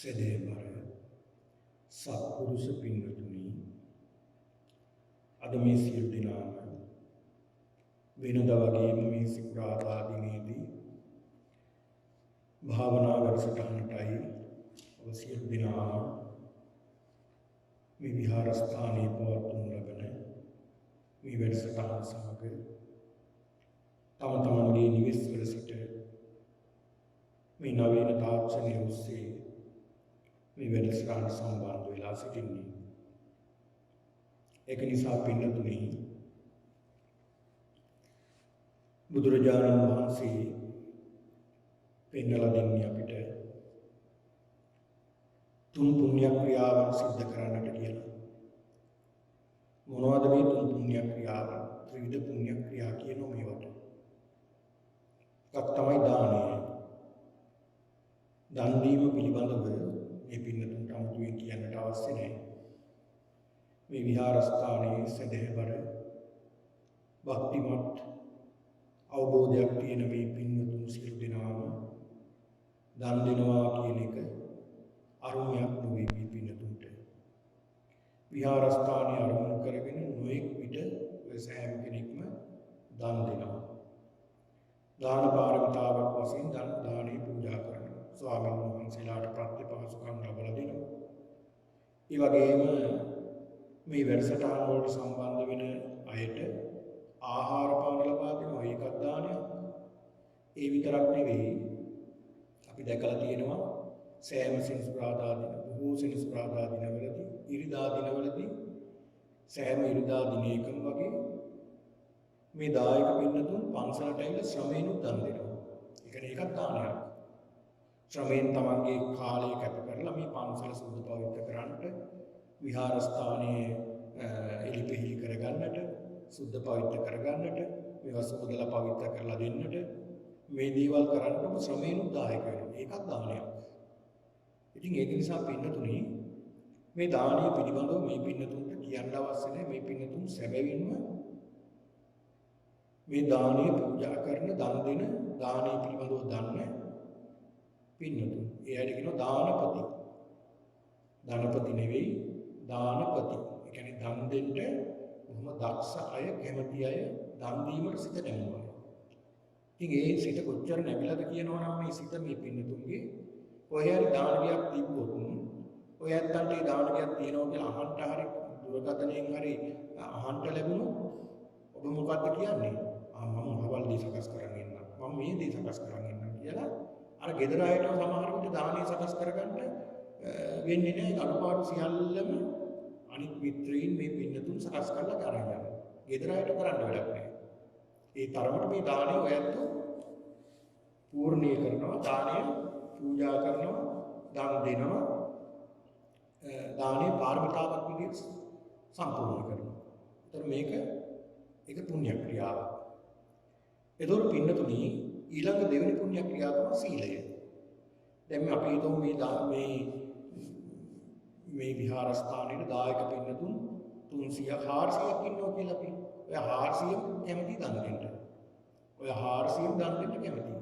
සදේවර සත්පුරුෂ පින්වතුනි අද මේ සියලු දෙනාම වෙනදා වගේම මේ සිකුරාදා දිනේදී භාවනා වැඩසටහනටයි ඔබ සියලු දෙනාම මේ විහාරස්ථානයේ පවත්වනු ලබන මේ වැඩසටහන සමග තම තමන්ගේ නිවෙස්වල සිට මේ නවීන තාක්ෂණය ඔස්සේ මේ වැඩසටහන සම්බන්ධ වෙලා සිටින්නේ. ඒක නිසා පින්වතුනි බුදුරජාණන් වහන්සේ පෙන්වලා දෙන්නේ අපිට තුන් පුණ්‍ය ක්‍රියාවන් සිද්ධ කරන්නට කියලා. මොනවද මේ තුන් පුණ්‍ය ක්‍රියාවන්? ත්‍රිවිධ පුණ්‍ය ක්‍රියා කියන මේවට. එකක් තමයි දානය. දන් දීම පිළිබඳව මේ පින්නතුන්ට අමුතුවෙන් කියන්නට අවශ්‍ය නැහැ. මේ විහාරස්ථානයේ සදහැවර භක්තිමත් අවබෝධයක් තියෙන මේ පින්නතුන් සියලු දෙනාම දන් දෙනවා කියන එක අරුණයක් නෙවෙයි මේ පින්නතුන්ට. විහාරස්ථානයේ අරමුණු කරගෙන නොඑක් විට ඔය සෑම කෙනෙක්ම දන් දෙනවා. දාන පාරමිතාවක් වශයෙන් දානේ පූජා කරනවා. ස්වාමීන් වහන්සේලාට ප්‍රතිපහසුකම් ලබා දෙනවා. ඒ වගේම මේ වැඩසටහන වලට සම්බන්ධ වෙන අයට ආහාර පාන ලබා දෙනවා. ඒකත් දානයක්. ඒ විතරක් නෙවෙයි අපි දැකලා තියෙනවා සෑම සෙනසුරාදා දින බොහෝ සෙනසුරාදා දිනවලදී ඉරිදා දිනවලදී සෑම ඉරිදා දිනයකම වගේ මේ දායක පින්නතුන් පන්සලට ඇවිල්ලා ශ්‍රමයෙන්ුත් දන් දෙනවා. ඒ කියන්නේ ඒකත් දානයක්. ශ්‍රමයෙන් තමන්ගේ කාලය කැප කරලා මේ පන්සල සුද්ධ පවිත්‍ර කරන්නට විහාරස්ථානයේ එලිපෙහි කරගන්නට සුද්ධ පවිත්‍ර කරගන්නට මේවා සුදලා පවිත්‍ර කරලා දෙන්නට මේ දේවල් කරන්නට ශ්‍රමයෙන්ුත් දායක වෙනවා. ඒකත් දානයක්. ඉතින් ඒක නිසා පින්නතුනි මේ දානීය පිළිබඳව මේ පින්නතුන්ට කියන්න අවශ්‍ය නැහැ. මේ පින්නතුන් සැබවින්ම මේ දානීය පූජා කරන දන් දෙන දානීය පිළිබඳව දන්නේ පින්නතුන්. එයාට කියනවා දානපති. ධනපති නෙවෙයි දානපති. ඒ කියන්නේ දන් දෙන්න බොහොම දක්ෂ අය, කැමති අය, දන් දීමට සිත නැමුවා. ඉතින් ඒ සිත කොච්චර නැමිලාද කියනවා නම් මේ සිත මේ පින්නතුන්ගේ කොහේ හරි දානයක් තිබ්බොත් ඔය ඇත්තන්ට ඒ දානයක් තියෙනවා කියලා අහන්න හරි දුරකථනයෙන් හරි අහන්න ලැබුණොත් ඔබ මොකද්ද කියන්නේ? මම අවල් දී සකස් කරගෙන ඉන්නම්. මම මේ දී සකස් කරගෙන ඉන්නම් කියලා අර ගෙදර ආයතන සමහර විට දානීය සකස් කරගන්න වෙන්නේ නැහැ. අනුපාඩු සියල්ලම අනිත් මිත්‍රයින් මේ පින්නතුන් සකස් කරලා කරගෙන යනවා. ගෙදර ආයතන කරන්න වැඩක් නැහැ. ඒ තරමට මේ දානය ඔයත් පූර්ණීය කරනවා. දානය පූජා කරනවා, දන් දෙනවා. දානීය පාරමිතාවක් විදිහට සම්පූර්ණ කරනවා. ඒතර මේක ඒක පුණ්‍ය ක්‍රියාවක්. ඒතර පින්නතුනි ඊළඟ දෙවෙනි පුණ්‍ය ක්‍රියාව තමයි සීලය. දැන් අපි හිතමු මේ විහාරස්ථානයේ දායක පින්නතුන් 300 400ක් ඉන්නවා කියලා අපි. ඔය 400ම කැමති දන් දෙන්න. ඔය 400ම දන් දෙන්න කැමති.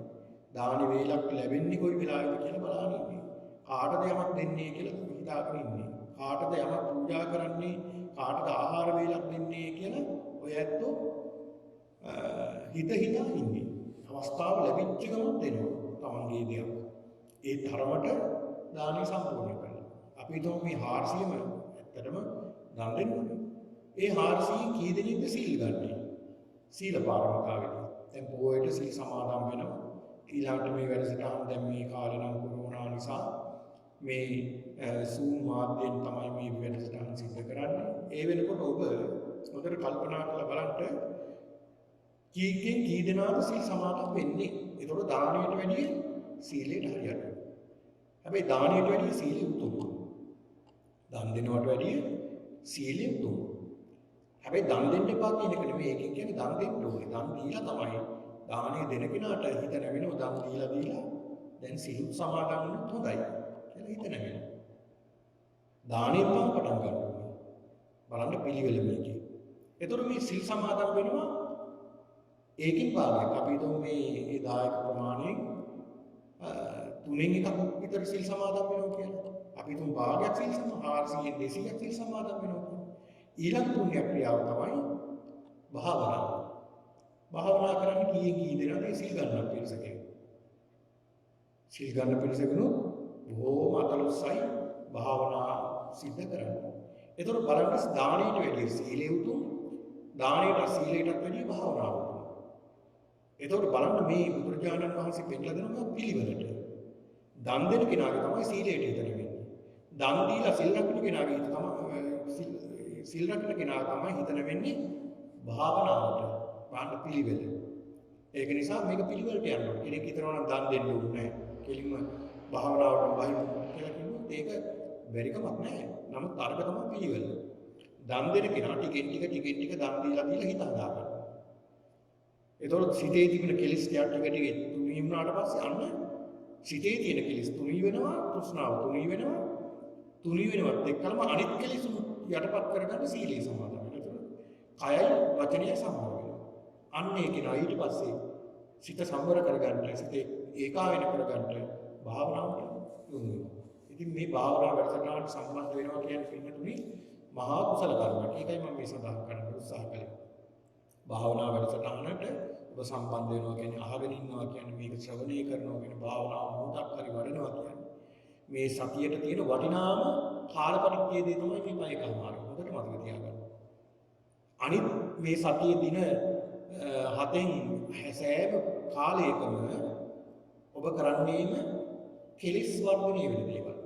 දාන වේලක් ලැබෙන්නේ කොයි වෙලාවෙද කියලා බලන්න ඉන්නේ. කාටද යමක් දෙන්නේ කියලා හිතාගෙන ඉන්නේ. කාටද යමක් පූජා කරන්නේ, කාටද ආහාර වේලක් දෙන්නේ කියලා ඔය ඇත්තෝ හිතා ඉන්නේ. අවස්ථාව ලැබිච්ච ගමන් දෙනවා තමන්ගේ දෙයක්. ඒ තරමට දානය සම්පූර්ණ කරනවා. අපි හිතමු මේ 400ම ඇත්තටම දන් දෙන්නේ. ඒ 400 කී දෙනෙක්ද සීල් ගන්නේ? සීල පාරමිතාවේදී. දැන් පොයට සීල් සමාදන් වෙනවා. ඊළඟට මේ වැඩසටහන දැන් මේ කාලේ නම් කොරෝනා නිසා මේ Zoom මාධ්‍යයෙන් තමයි මේ වැඩසටහන සිද්ධ කරන්නේ. ඒ වෙනකොට ඔබ හොඳට කල්පනා කරලා බලන්න කීයෙන් කී දෙනාද සීල් සමාදන් වෙන්නේ? ඒතකොට දානයට වැඩිය සීලයට හරියට. හැබැයි දානයට වැඩිය සීලය උතුම්. දන් දෙනවට වැඩිය සීලය උතුම්. හැබැයි දන් දෙන්න එපා කියන එක නෙමෙයි. ඒකෙන් කියන්නේ දන් දෙන්න ඕනේ. දන් දීලා තමයි දානය දෙන කෙනාට හිත නැවෙනවා. දන් දීලා දැන් සිල් සමාදන් වුණොත් හොඳයි කියලා හිත නැවෙනවා. දානෙන් පටන් ගන්න ඕනේ. බලන්න පිළිවෙල මේකේ. ඒතර මේ සිල් සමාදන් වෙනවා ඒකින් භාගයක්. අපි හිතමු මේ දායක ප්‍රමාණයෙන් තුනෙන් එකක් විතර සිල් සමාදන් වෙනවා කියලා. අපි තුන් භාගයක් සීල් සමාදන් 400 200ක් සීල් සමාදන් වෙනවා. ඊළඟ පුණ්‍ය ක්‍රියාව තමයි භාවනාව. භාවනා කරන්නේ කී දෙනාද සීල් ගන්න පිරිසකින්. සීල් ගන්න පිරිසකනොත් බොහෝම අතලොස්සයි භාවනා සිද්ධ කරන්නේ. ඒතර බලන්න දාණයට වැඩිය සීලේ උතුම්, දාණයට සීලයටත් වැඩිය භාවනාව උතුම්. ඒතර බලන්න මේ බුදුරජාණන් වහන්සේ පෙන්නලා දෙනවා පිළිවෙලට. දන් දෙන කෙනාගේ තමයි සීලයට හිතන වෙන්නේ. දන් දීලා සිල් රැකෙන කෙනාගේ හිත තමයි සිල් රැකෙන කෙනා තමයි හිතන වෙන්නේ භාවනාවට. බාහන පිළිවෙල. ඒක නිසා මේක පිළිවෙලට යනවා. කෙනෙක් හිතනවා නම් දන් දෙන්න ඕනේ නැහැ. කෙලින්ම භාවනාවට බහිමු කියලා කිව්වොත් ඒක බැරි කමක් නැහැ. නමුත් අරක තමයි පිළිවෙල. දන් දෙන කෙනා ටිකෙන් ටික දන් දීලා හිත හදාගන්න. ඒතකොට සිතේ තිබෙන කෙලිස් ටික තුනී වුණාට පස්සේ අන්න සිතේ තියෙන කෙලිස් තුනී වෙනවා, තෘෂ්ණාව තුනී වෙනවා. තුනී වෙනවත් එක්කම අනිත් කෙලිස් යටපත් කරගන්න සීලී සමාදන් වෙනවා. කයයි වචනයයි සම්බන්ධ වෙනවා. අන්න ඒක නයි ඊට පස්සේ සිත සම්වර කරගන්න, සිතේ ඒකායන කරගන්න භාවනාවට යොමු වෙනවා. ඉතින් මේ භාවනා වැඩසටහනට සම්බන්ධ වෙනවා කියන්නේ පින්නතුනි මහා කුසල කර්මයක්. ඒකයි මම මේ සඳහන් කරන්න උත්සාහ කළේ. භාවනා වැඩසටහනට ඔබ සම්බන්ධ වෙනවා කියන්නේ අහගෙන ඉන්නවා කියන්නේ මේක ශ්‍රවණය කරනවා කියන්නේ භාවනාව මොහොතක් හරි වඩනවා කියන්නේ මේ සතියට තියෙන වටිනාම කාල පරිච්ඡේදය තමයි මේ පයකමාර. හොඳට මතක තියාගන්න. අනිත් මේ සතියේ දින 7න් සෑම කාලයකම ඔබ කරන්නේම කෙලිස් වර්ධනය වෙන දේවල්.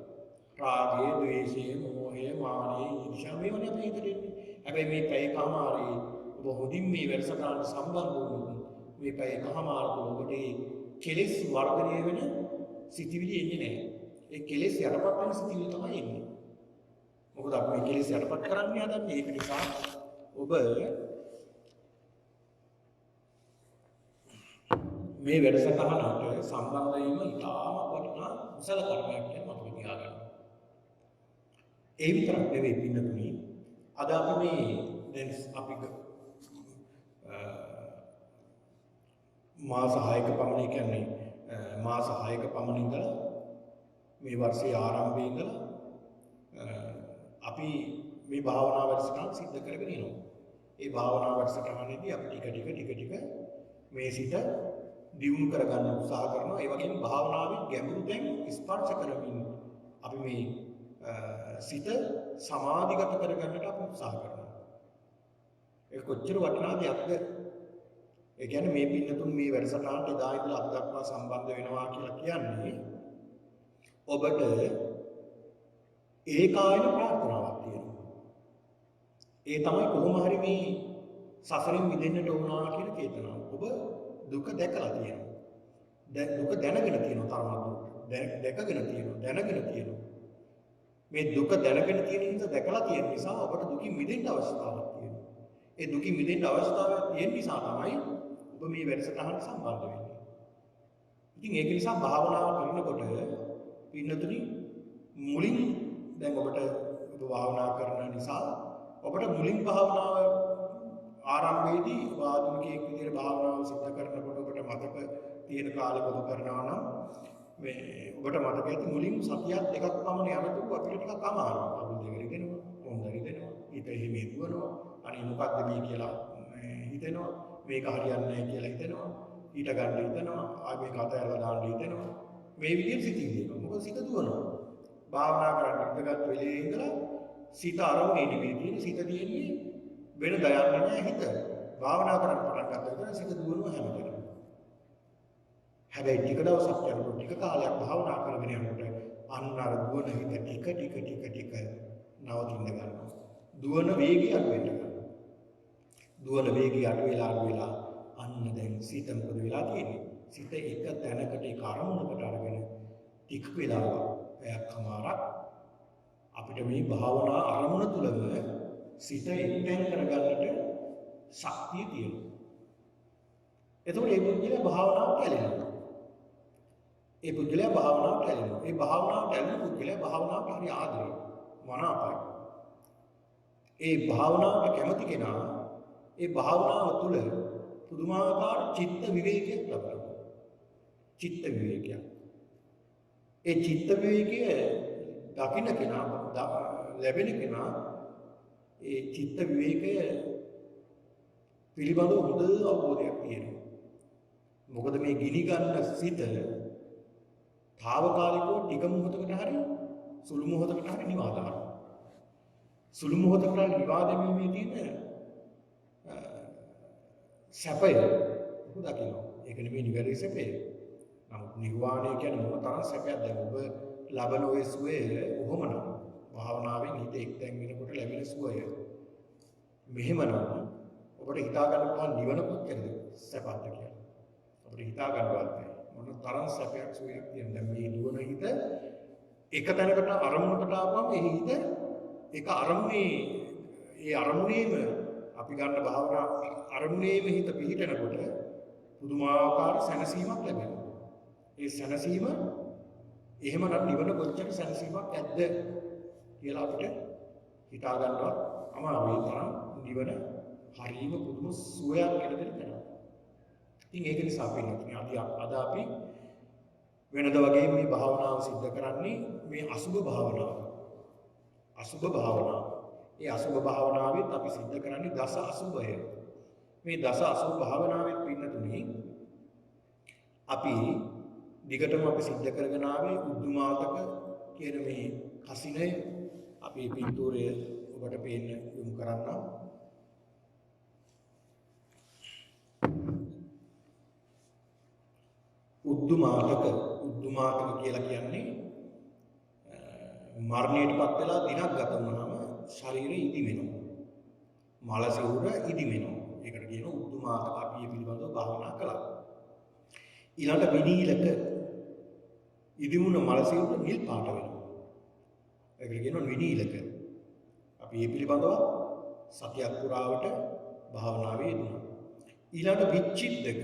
රාගය, ද්වේෂය, මෝහය, මානය, ඊර්ෂ්‍යා මේවනේ අපේ හිතේ ඉන්නේ. හැබැයි මේ පයකමාරේ ඔබ හොඳින් මේ වැඩසටහනට සම්බන්ධ වුණොත් මේ පයකමාර ඔබට කෙලිස් වර්ධනය වෙන සිතිවිලි එන්නේ නැහැ. ඒ කෙලෙස් යටපත් වෙන සිතිවිලි තමයි එන්නේ. මොකද අපි මේ කෙලෙස් යටපත් කරන්නේ හදන්නේ ඒක නිසා ඔබ මේ වැඩසටහනට සම්බන්ධ වීම ඉතාම වටිනා කුසල කර්මයක් කියලා මතක තියාගන්න. ඒ විතරක් නෙවෙයි පින්නතුනි අද අපි මේ දැන් අපි මාස 6ක පමණ කියන්නේ මාස 6ක පමණ ඉඳලා මේ වර්ෂයේ ආරම්භයේ ඉඳලා අපි මේ භාවනා වැඩසටහන සිද්ධ කරගෙන යනවා. ඒ භාවනා වැඩසටහනේදී අපි ටික මේ සිත දියුණු කරගන්න උත්සාහ කරනවා. ඒ වගේම භාවනාවේ ගැඹුරු තැන් ස්පර්ශ කරමින් අපි මේ සිත සමාධිගත කරගන්නට අපි උත්සාහ කරනවා. ඒක කොච්චර වටිනා දෙයක්ද? ඒ කියන්නේ මේ පින්නතුන් මේ වැඩසටහනට එදා ඉඳලා අද දක්වා සම්බන්ධ වෙනවා කියලා කියන්නේ ඔබට ඒකායන ප්‍රාර්ථනාවක් තියෙනවා. ඒ තමයි කොහොම හරි මේ සසරින් මිදෙන්නට ඕනා කියන චේතනාව. ඔබ දුක දැකලා තියෙනවා. දැන් දුක දැනගෙන තියෙනවා තරමක් දුක. දැකගෙන තියෙනවා, දැනගෙන තියෙනවා. මේ දුක දැනගෙන තියෙන නිසා දැකලා තියෙන නිසා ඔබට දුකින් මිදෙන්න අවස්ථාවක් තියෙනවා. ඒ දුකින් මිදෙන්න අවස්ථාවක් තියෙන නිසා තමයි ඔබ මේ වැඩසටහනට සම්බන්ධ වෙන්නේ. ඉතින් ඒක නිසා භාවනාව කරනකොට පින්නතුනි මුලින් දැන් ඔබ භාවනා කරන නිසා ඔබට මුලින් භාවනාව ආරම්භයේදී ආධුනිකයෙක් විදිහට භාවනාව සිද්ධ කරනකොට ඔබට මතක තියෙන කාලෙක ඔබ කරනවා නම් මේ ඔබට මතක ඇති මුලින් සතියක් දෙකක් පමණ යනකොට අපිට ටිකක් අමාරුයි. අමුද දෙගෙනවා, හොඳ හිතෙනවා, හිත හිමේ දුවනවා, අනේ මොකක්ද මේ කියලා හිතෙනවා, මේක හරියන්නේ නැහැ කියලා හිතෙනවා, ඊට ගන්න හිතෙනවා, ආ මේක අතහැරලා දාන්න හිතෙනවා. මේ විදිහට සිතිවිලි එනවා. මොකද සිත දුවනවා. භාවනා කරන්න ඉඳගත් වෙලේ ඉඳලා සිත අරමුණේ නෙමෙයි තියෙන්නේ. සිත තියෙන්නේ වෙන දයන්නේ නැහැ හිත. භාවනා කරන්න පටන් ගත්තා කියලා සිත දුවනවා හැමතැනම. හැබැයි ටික දවසක් යනකොට ටික කාලයක් භාවනා කරගෙන යනකොට අන්න අර දුවන හිත ටික නවතින්න ගන්නවා. දුවන වේගය අඩු වෙන්න ගන්නවා. දුවන වේගය අඩු වෙලා අන්න දැන් සිත මොකද වෙලා තියෙන්නේ? සිත එක තැනකට ඒ කර්මයකට අරගෙන ටික වෙලාවක් පැයක්මාරක් අපිට මේ භාවනා අරමුණ තුලම සිත එක්තැන් කරගන්නට ශක්තිය තියෙනවා. එතකොට මේ පුද්ගලයා භාවනාවට ඇලෙනවා. ඒ භාවනාවට ඇලෙන පුද්ගලයා භාවනාවට හරි ආදරේ මනාපයි. ඒ භාවනාවට කැමති කෙනා ඒ භාවනාව තුළ පුදුමාකාර චිත්ත විවේකයක් ලබනවා. චිත්ත විවේකයක්. ඒ චිත්ත විවේකය දකින්න කෙනා ලැබෙන කෙනා ඒ චිත්ත විවේකය පිළිබඳව හොඳ අවබෝධයක් තියෙනවා. මොකද මේ ගිනි ගන්න සිත తాවකාලිකව ටික මොහොතකට හරි සුළු මොහොතකට හරි නිවා දානවා. සුළු මොහොතකට නිවා දැමීමේ තියෙන සැපය දකිනවා. ඒක නෙමෙයි නිවැරදි සැපය. නමුත් නිර්වාණය කියන්නේ මොන තරම් සැපයක්ද? ඔබ ලබන ඔය සුවය කොහොමනම් භාවනාවෙන් හිත එක්තැන් වෙනකොට ලැබෙන සුවය. මෙහෙමනම් ඔබට හිතා ගන්න පුළුවන් නිවන කොච්චරද සැපද කියලා. අපිට හිතා ගන්නවත් බැහැ. මොන තරම් සැපයක් සුවයක් තියෙනද මේ දුවන හිත එක තැනකට අරමුණකට ආවම ඒ හිත ඒක අරමුණේම අපි ගන්න භාවනා අරමුණේම හිත පිහිටනකොට පුදුමාකාර සැනසීමක් ලැබෙනවා. ඒ සැනසීම එහෙමනම් නිවන කොච්චර සැනසීමක් ඇද්ද කියලා අපිට හිතා ගන්නවත් අමාරුයි. තරම් නිවන හරිම පුදුම සුවයක් කියලා දෙන්න තැන. ඉතින් ඒක නිසා අපි අද අපි වෙනද වගේ මේ භාවනාව සිද්ධ කරන්නේ මේ අසුභ භාවනාව. අසුභ භාවනාව. ඒ අසුභ භාවනාවෙත් අපි සිද්ධ කරන්නේ දස අසුභය. මේ දස අසුභ භාවනාවෙත් පින්නතුනේ අපි දිගටම අපි සිද්ධ කරගෙන ආවේ උද්දුමාතක කියන මේ කසිනය අපි පින්තූරය ඔබට පේන්න යොමු කරන්නම්. උද්දුමාතක කියලා කියන්නේ මරණයටපත් වෙලා දිනක් ගත වුණාම ශරීරය ඉදි වෙනවා. මල සිවුර ඉදි වෙනවා. ඒකට කියනවා උද්දුමාතක. අපි මේ පිළිබඳව භාවනා කළා. ඊළඟ විනීලක ඉදිමුණ මල සිවුර නිල් පාට වෙනවා. ඒකට කියනවා විනීලක. අපි මේ පිළිබඳව සතියක් පුරාවට භාවනාවේ යෙදුණා. ඊළඟ විච්ඡිද්දක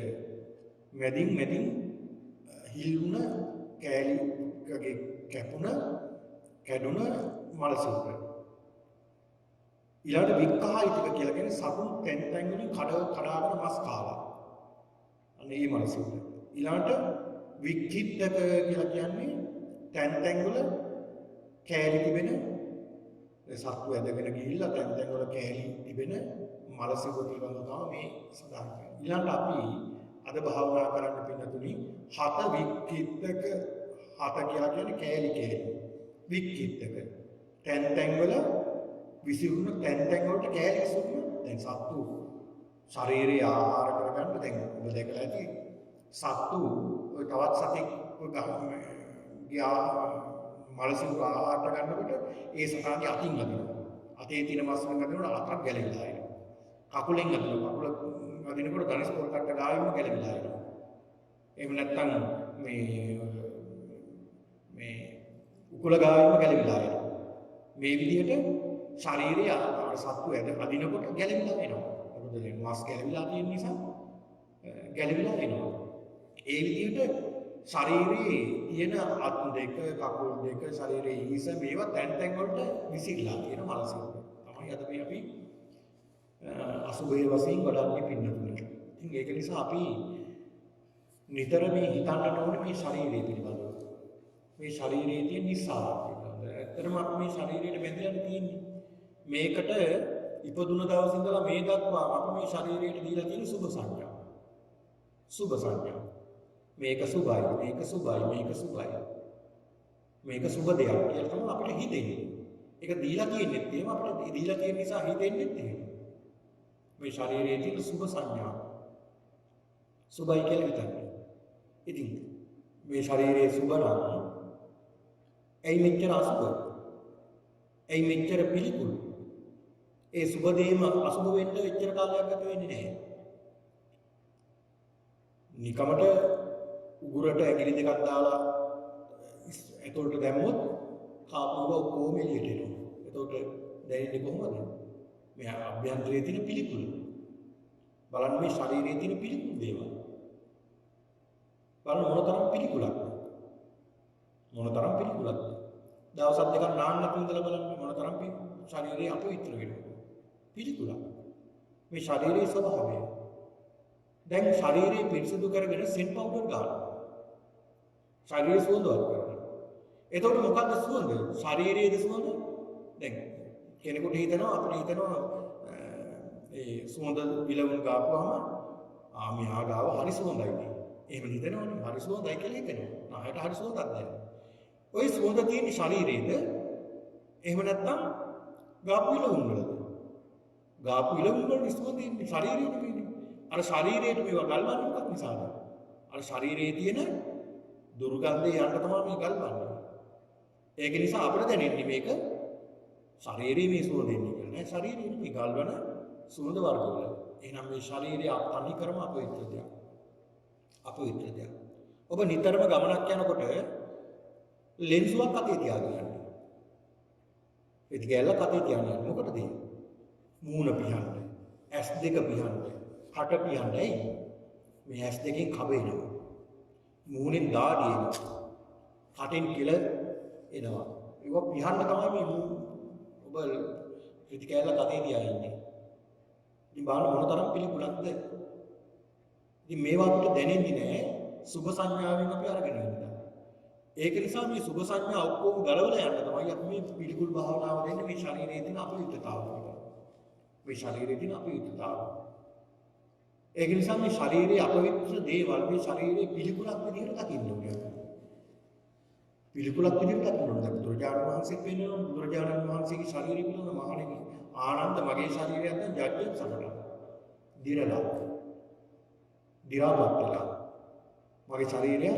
මැදින් හිල්ුණ කෑලිකගේ කැපුණ කැඩුණ මල සිවුර. ඊළඟ වික්ඛායිතික කියලා කියන්නේ සතුන් තැන් වලින් කඩාගෙන මස් කාලා. අන්න ඒ මල සිවුර. ඊළඟට වික්ඛිද්දක කියලා කියන්නේ තැන් වල කෑලි තිබෙන සත්තු ඇදගෙන ගිහිල්ලා තැන් වල කෑලි තිබෙන මල සිවුර පිළිබඳව තමයි මේ සඳහන් කරන්නේ. ඊළඟට අපි අද භාවනා කරන්න පින්නතුනි හත වික්ඛිද්දක හත කියලා කියන්නේ කෑලි වික්ඛිද්දක තැන් වල විසිරුණු තැන් වලට කෑලි විසිරුණු දැන් සත්තු ශරීරය ආහාර කරගන්න දැන් ඔබ දැකලා ඇති සත්තු ඔය තවත් සතෙක් ගියා මල සිවුර ආහාර ගන්නකොට ඒ සතාගේ අතින් අදිනවා. අතේ තියෙන මස් වලින් අදිනකොට අතක් ගැලවිලා එනවා. කකුලෙන් අදිනවා. කකුල අදිනකොට ධනිස් පොල් කට්ට ගාවෙම ගැලවිලා එනවා. එහෙම නැත්නම් මේ උකුල ගාවෙම ගැලවිලා එනවා. මේ විදිහට ශරීරය සත්තු අදිනකොට ගැලවිලා එනවා. මොකද මස් ගැලවිලා තියෙන නිසා ගැලවිලා එනවා. ඒ විදිහට ශරීරයේ තියෙන අත් දෙක, කකුල් දෙක, ශරීරයේ හිස මේවා තැන් වලට විසිරලා තියෙන මල සිවුර. තමයි අද මේ අපි අසුභයේ වශයෙන් වඩන්නේ පින්නතුනට. ඉතින් ඒක නිසා අපි නිතර මේ හිතන්නට ඕනේ මේ ශරීරය පිළිබඳව. මේ ශරීරයේ තියෙන නිසාවක් පිළිබඳව. ඇත්තටම අපි මේ ශරීරයට බැඳලා තියෙන්නේ. මේකට ඉපදුන දවස් ඉඳලා මේ දක්වා අපි මේ ශරීරයට දීලා තියෙන සුභ සංඥා. සුභ සංඥා. මේක සුභයි, මේක සුභයි, මේක සුභයි. මේක සුභ දෙයක් කියලා තමයි අපිට හිතෙන්නේ. ඒක දීලා තියෙන්නේ එහෙම අපිට දීලා තියෙන නිසා හිතෙන්නේ එහෙම. මේ ශරීරයේ තියෙන සුභ සංඥා. සුභයි කියලා හිතන්නේ. ඉතින් මේ ශරීරයේ සුභ නම් ඇයි මෙච්චර අසුභ? ඇයි මෙච්චර පිළිකුල්? ඒ සුභ දෙයම අසුභ වෙන්න එච්චර කාලයක් ගත වෙන්නේ නැහැ. නිකමට උගුරට ඇඟිලි දෙකක් දාලා එතකොට දැම්මොත් කාපුව ඔක්කොම එළියට එනවා. එතකොට දැනෙන්නේ කොහොමද? මේ අභ්‍යන්තරයේ තියෙන පිළිකුල. බලන්න මේ ශරීරයේ තියෙන පිළිකුල් දේවල්. බලන්න මොනතරම් පිළිකුලක්ද? මොනතරම් පිළිකුලක්ද? දවස් දෙකක් නාන්න නැතුව ඉඳලා බලන්න මොනතරම් ශරීරයේ අපවිත්‍ර වෙනවා. පිළිකුලක්. මේ ශරීරයේ ස්වභාවය. දැන් ශරීරය පිරිසිදු කරගෙන සෙන් පවුඩර් ගන්නවා. ශරීරය සුවඳවත් කරනවා. එතකොට මොකක්ද සුවඳ? ශරීරයේද සුවඳ? දැන් කෙනෙකුට හිතනවා අපිට හිතනවා ඒ සුවඳ විලවුන් ගාපුවාම මෙහා ගාව හරි සුවඳයි නේ. එහෙම හිතනවනේ හරි සුවඳයි කියලා හිතනවා. නායට හරි සුවඳක් දැනෙනවා. ওই සුවඳ තියෙන ශරීරයේද එහෙම නැත්නම් ගාපු විලවුන් වලද? ගාපු විලවුන් වල සුවඳ තියෙන ශරීරයේ නෙමෙයි. අර ශරීරයට මේවා ගල්වන්නේ මොකක් නිසාද? අර ශරීරයේ තියෙන දුර්ගන්ධය යන්න තමයි මේ ගල්වන්නේ. ඒක නිසා අපිට දැනෙන්නේ මේක ශරීරයේ මේ සුවඳ එන්නේ කියලා නෑ. ශරීරයේ මේ ගල්වන සුවඳ වර්ගවල. එහෙනම් මේ ශරීරය තනි කරම අපවිත්‍ර දෙයක්. අපවිත්‍ර දෙයක්. ඔබ නිතරම ගමනක් යනකොට ලෙන්සුවක් අතේ තියාගෙන යන්න. ඉතින් ගැල්ලක් අතේ තියාගෙන යන්න. මොකටද ඒ? මූණ පිහන්න. S2 පිහන්න. කට පිහන්න. ඇයි? මේ S2කින් කබ එනවා. මූණෙන් දාඩිය එනවා. කටෙන් කිල එනවා. ඒක පිහන්න තමයි මේ ඔබ ඉතින් ගැල්ලක් අතේ තියාගන්නේ. ඉතින් බලන්න මොන තරම් පිළිකුලක්ද? ඉතින් මේවා අපිට දැනෙන්නේ නැහැ සුභ සංඥාවෙන් අපි අරගෙන ඉන්නවා. ඒක නිසා මේ සුභ සංඥා ඔක්කොම ගලවලා යන්න තමයි අපි මේ පිළිකුල් භාවනාව දෙන්නේ මේ ශරීරයේ තියෙන අපවිත්‍රතාව. මේ ශරීරයේ තියෙන අපවිත්‍රතාව. ඒක නිසා මේ ශරීරයේ අපවිත්‍ර දේවල් මේ ශරීරයේ පිළිකුලක් විදිහට දකින්න ඕනේ. පිළිකුලක් විදිහට දකින්න ඕනේ. බුදුරජාණන් වහන්සේ කියනවා බුදුරජාණන් වහන්සේගේ ශරීරය පිළිබඳ මහණෙනි ආනන්ද මගේ ශරීරයත් දැන් ජඩේ සමට දිරලා දිරාපත් වෙලා මගේ ශරීරය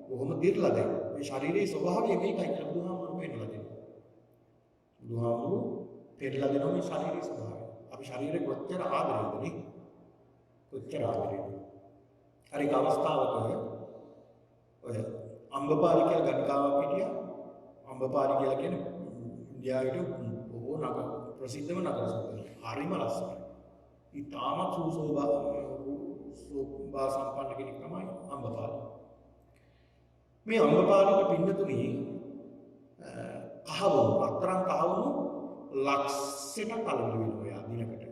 කොහොම දිරලා දැන් මේ ශරීරයේ ස්වභාවය මේකයි කියලා බුදුහාමුදුරුවෝ පෙන්නලා දෙනවා. බුදුහාමුදුරුවෝ පෙන්නලා දෙනවා මේ ශරීරයේ ස්වභාවය. අපි ශරීරේ කොච්චර ආදරේද නේ? කොච්චර ආදරේද? හරි එක අවස්ථාවක ඔය අම්බපාලි කියලා ගණිකාවක් හිටියා. අම්බපාලි කියලා කියන්නේ ඉන්දියාවේ බොහෝ නගර ප්‍රසිද්ධම නගර සම්පන්න. හරිම ලස්සනයි. ඊටාම සෝභා සම්පන්න කෙනෙක් තමයි අම්බපාලි. මේ අම්බපාලිට පින්නතුනි කහවණු අතරම් කහවණු ලක්ෂයක කලබල වෙනවා දිනකට.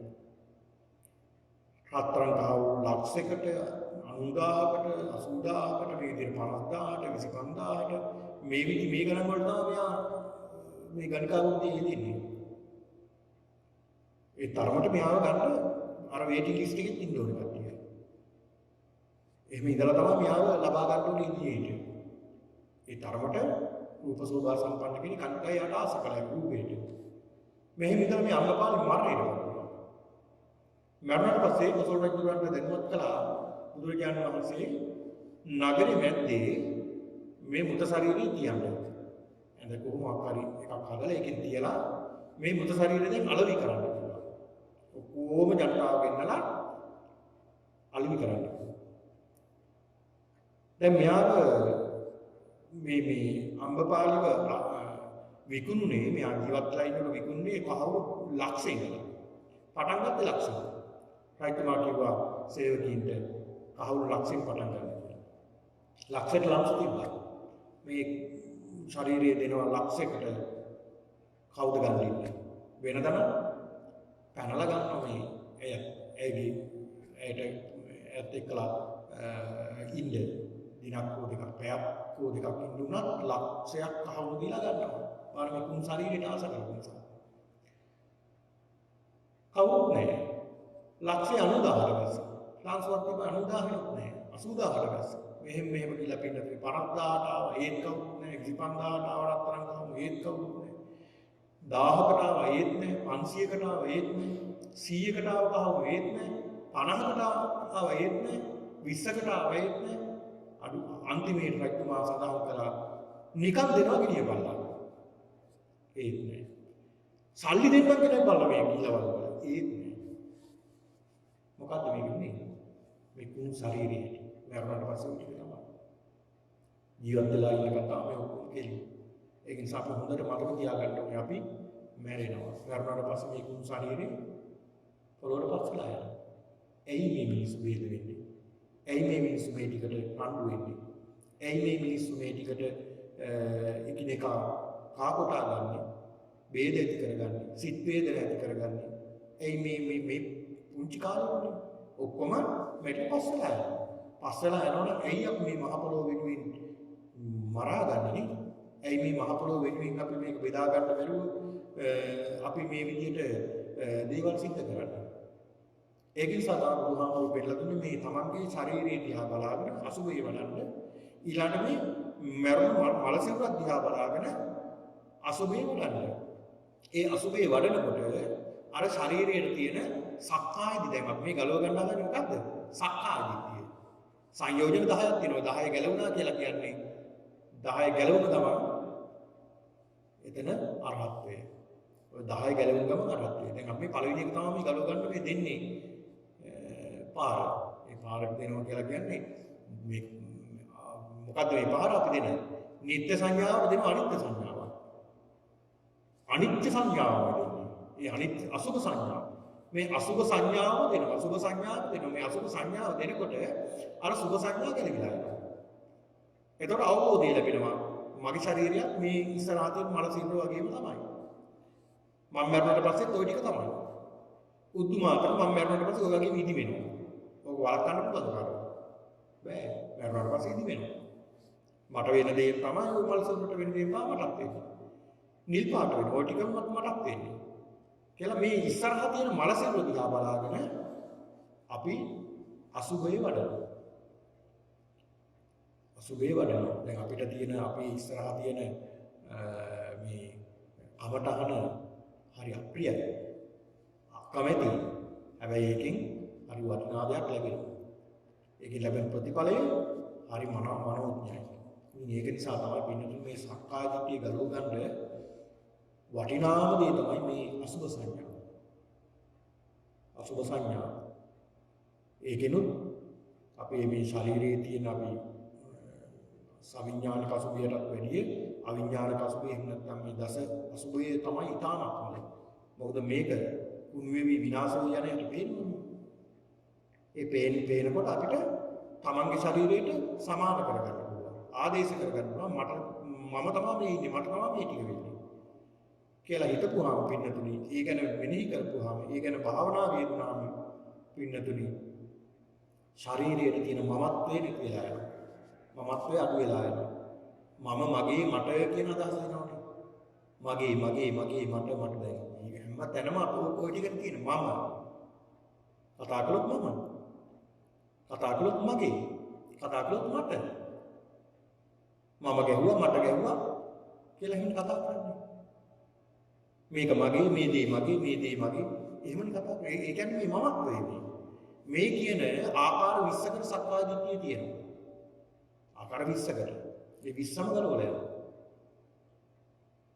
අතරම් කහවණු ලක්ෂයකට 90000කට 80000කට මේ විදිහට 50000ට 25000ට මේ ගණන් වලට තමයි මෙයා මේ ගණිකාවුන්දී යෙදෙන්නේ. ඒ තරමට මෙයාව ගන්න අර වේටිං ලිස්ට් එකෙත් ඉන්න ඕනේ කට්ටිය. එහෙම ඉඳලා තමයි මෙයාව ලබා ගන්න ඕනේ ඉන්නේ. ඒ තරමට රූප සෝභා සම්පන්න කෙනෙක් කන්ටය යට ආස කළා රූපේට. මෙහෙම ඉඳලා මේ අම්මපාලි මරණයට වුණා. මරණයට පස්සේ කොසල් රජුන්ට දැනුවත් කළා බුදුරජාණන් වහන්සේ නගරෙ මැද්දේ මේ මුත ශරීරය තියන්නේ. එඳ කොහොම ආකාරي එකක් හදලා ඒකෙන් තියලා මේ මුත ශරීරය දැන් අලවි කරන්න කිව්වා. ඔක්කොම ජනතාව ගෙන්නලා අලවි කරන්න. දැන් මෙයාව මේ අම්බපාලිව විකුණුනේ මෙයා ජීවත්ලා ඉන්නකොට විකුණුනේ කහව ලක්ෂෙ ඉඳලා. පටන් ගත්තේ ලක්ෂෙ. රයිතුමා කිව්වා සේවකීන්ට කහවණු ලක්ෂෙන් පටන් ගන්න කියලා. ලක්ෂයට ලක්ෂ තිබ්බා. මේ ශරීරයේ දෙනවා ලක්ෂයකට කවුද ගන්න ඉන්නේ? වෙනදම පැනලා ගන්නවා මේ ඇයට එක්කලා ඉන්නේ. දිනක් හෝ දෙකක් පැයක් හෝ දෙකක් ඉන්නුනත් ලක්ෂයක් කහවණු දීලා ගන්නවා. පාරමී කුණු ශරීරයට ආස කරපු නිසා. කවුරුත් නැහැ. ලක්ෂය 90000කට පස්සේ. ට්‍රාන්ස්ෆර් තිබ්බ 90000ක් නැහැ. 80000කට පස්සේ. මෙහෙම කියලා පින්නත් 50000ට ආවා ඒත් කවුරුත් නැහැ. 25000ට ආවටත් තරම් කවුරු ඒත් කවුරුත් නැහැ. 1000කට ආවා ඒත් නැහැ. 500කට ආවා ඒත් නැහැ. 100කට ආවා කවුරු ඒත් නැහැ. 50කට ආවා ඒත් නැහැ. 20කට ආවා ඒත් නැහැ. අඩු අන්තිමේ රජතුමා සඳහන් කළා නිකන් දෙනවා ගිනිය බලලා ඒත් නෑ සල්ලි දෙන්නම් කියලා බලලා මේ ගිහිලවල් වල ඒත් නෑ මොකද්ද මේ වෙන්නේ මේ කුණු ශරීරයේ මරණයට පස්සේ උටි තමයි ජීවත් වෙලා ඉන්න කතාව මේ ඔක්කොම කෙලි ඒක නිසා අපි හොඳට මතක තියාගන්න ඕනේ අපි මැරෙනවා මරණයට පස්සේ මේ කුණු ශරීරේ පොළොවට පස්සලා යනවා එයි මේ මිනිස්සු වේද වෙන්නේ ඇයි මේ මිනිස්සු මේ ටිකට රණ්ඩු වෙන්නේ? ඇයි මේ මිනිස්සු මේ ටිකට එකිනෙකා කාකොටා ගන්නේ? ભેද ඇති කරගන්නේ, සිත් වේදන ඇති කරගන්නේ. ඇයි මේ පුංචි කාලෙන්නේ ඔක්කොම මෙට පස්සලා යනවා. පස්සලා යනවනම් ඇයි අපි මේ මහ පොළොව වෙනුවෙන් මරා ගන්නේ? ඇයි මේ මහ පොළොව වෙනුවෙන් අපි මේක බෙදා ගන්න බැරුව අපි මේ විදිහට දේවල් සිද්ධ කරන්නේ. ඒක නිසා තමයි බුදුහාමුදුරුවෝ පෙන්නලා දුන්නේ මේ තමන්ගේ ශරීරය දිහා බලාගෙන අසුභය වඩන්න ඊළඟට මේ මරණ මලසිරුර දිහා බලාගෙන අසුභය වඩන්න. ඒ අසුභය වඩනකොට අර ශරීරයේ තියෙන සක්කාය දිට්ඨිය මේ ගලව ගන්න හදන්නේ මොකද්ද? සක්කාය දිට්ඨිය. සංයෝජන 10ක් තියෙනවා. 10 ගැලවුණා කියලා කියන්නේ 10 ගැලවුණ ගමන් එතන අරහත්ත්වය. ඔය 10 ගැලවුණ ගමන් අරහත්ත්වය. දැන් අපි පළවෙනි එක තමයි මේ ගලව ගන්න මේ දෙන්නේ. පාර. ඒ පාර දෙනවා කියලා කියන්නේ මේ මොකද්ද මේ පාර අපි දෙන්නේ? නිත්‍ය සංඥාව දෙනවා අනිත්‍ය සංඥාව. අනිත්‍ය සංඥාව දෙන්නේ. ඒ අනිත්‍ය අසුභ සංඥාව. මේ අසුභ සංඥාව දෙනවා. අසුභ සංඥාව දෙනවා. මේ අසුභ සංඥාව දෙනකොට අර සුභ සංඥා ගැලවිලා යනවා. එතකොට අවබෝධය ලැබෙනවා. මගේ ශරීරය මේ ඉස්සරහා තියෙන මල සිරුර වගේම තමයි. මම මරණයට පස්සෙත් ওই ටික තමයි. උද්දුමාතර මම මරණයට පස්සේ ඔය වගේ ඉදි වෙනවා. ඔක වළක්වන්න පුළුවන්ද කාටද? බෑ. මරණයට පස්සේ ඉදි වෙනවා. මට වෙන දේ තමයි ඔය මල සිරුරට වෙන දේ තමයි මටත් වෙන්නේ. නිල් පාට වෙන ඔය ටිකම මටත් වෙන්නේ. කියලා මේ ඉස්සරහා තියෙන මල සිරුර දිහා බලාගෙන අපි අසුභය වඩනවා. අසුභය වඩනවා. දැන් අපිට තියෙන අපි ඉස්සරහා තියෙන මේ කමටහන හරි අප්‍රියයි. අකමැති. හැබැයි ඒකෙන් හරි වටිනා දෙයක් ලැබෙනවා. ඒකෙන් ලැබෙන ප්‍රතිඵලය හරි මනෝඥයි. මේක නිසා තමයි පින්නතුන් මේ සක්කාය දිට්ඨිය ගලව ගන්න වටිනාම දේ තමයි මේ අසුභ සංඥා. අසුභ සංඥා. ඒකෙනුත් අපේ මේ ශරීරයේ තියෙන අපි සවිඥානික අසුභයටත් වැඩිය අවිඥානික අසුභය එහෙම නැත්නම් මේ දස අසුභය තමයි ඊටානක් හොඳ. මොකද මේක කුණු වෙවි විනාශ වෙ යන යට පේන්නේ. ඒ පේනකොට අපිට තමන්ගේ ශරීරයට සමාන කරගන්න පුළුවන්. ආදේශ කරගන්න පුළුවන්. මම තමයි මේ ඉන්නේ. මට තමයි මේ ටික වෙන්නේ. කියලා හිතපුවාම පින්නතුනි, ඒ ගැන මෙනෙහි කරපුවාම, ඒ ගැන භාවනා වේදුනාම පින්නතුනි ශරීරයේ තියෙන මමත්වයේ නැති වෙලා යනවා. මමත්වය අඩු වෙලා යනවා. මම මගේ මට කියන අදහස එනවනේ. මගේ මට දැන් හැම තැනම ඔය ටික තියෙන මම. කතා කළොත් මම. කතා කළොත් මගේ. කතා කළොත් මට. මම ගැහුවා මට ගැහුවා කියලා හින් කතා කරන්නේ. මේක මගේ මේ දේ මගේ එහෙමනේ කතා කරන්නේ. ඒ කියන්නේ මේ මමත්වයේ මේ කියන ආකාර 20කට සක්කාය දිට්ඨිය තියෙනවා. ආකාර 20කට. මේ 20ම ගලවලා යනවා.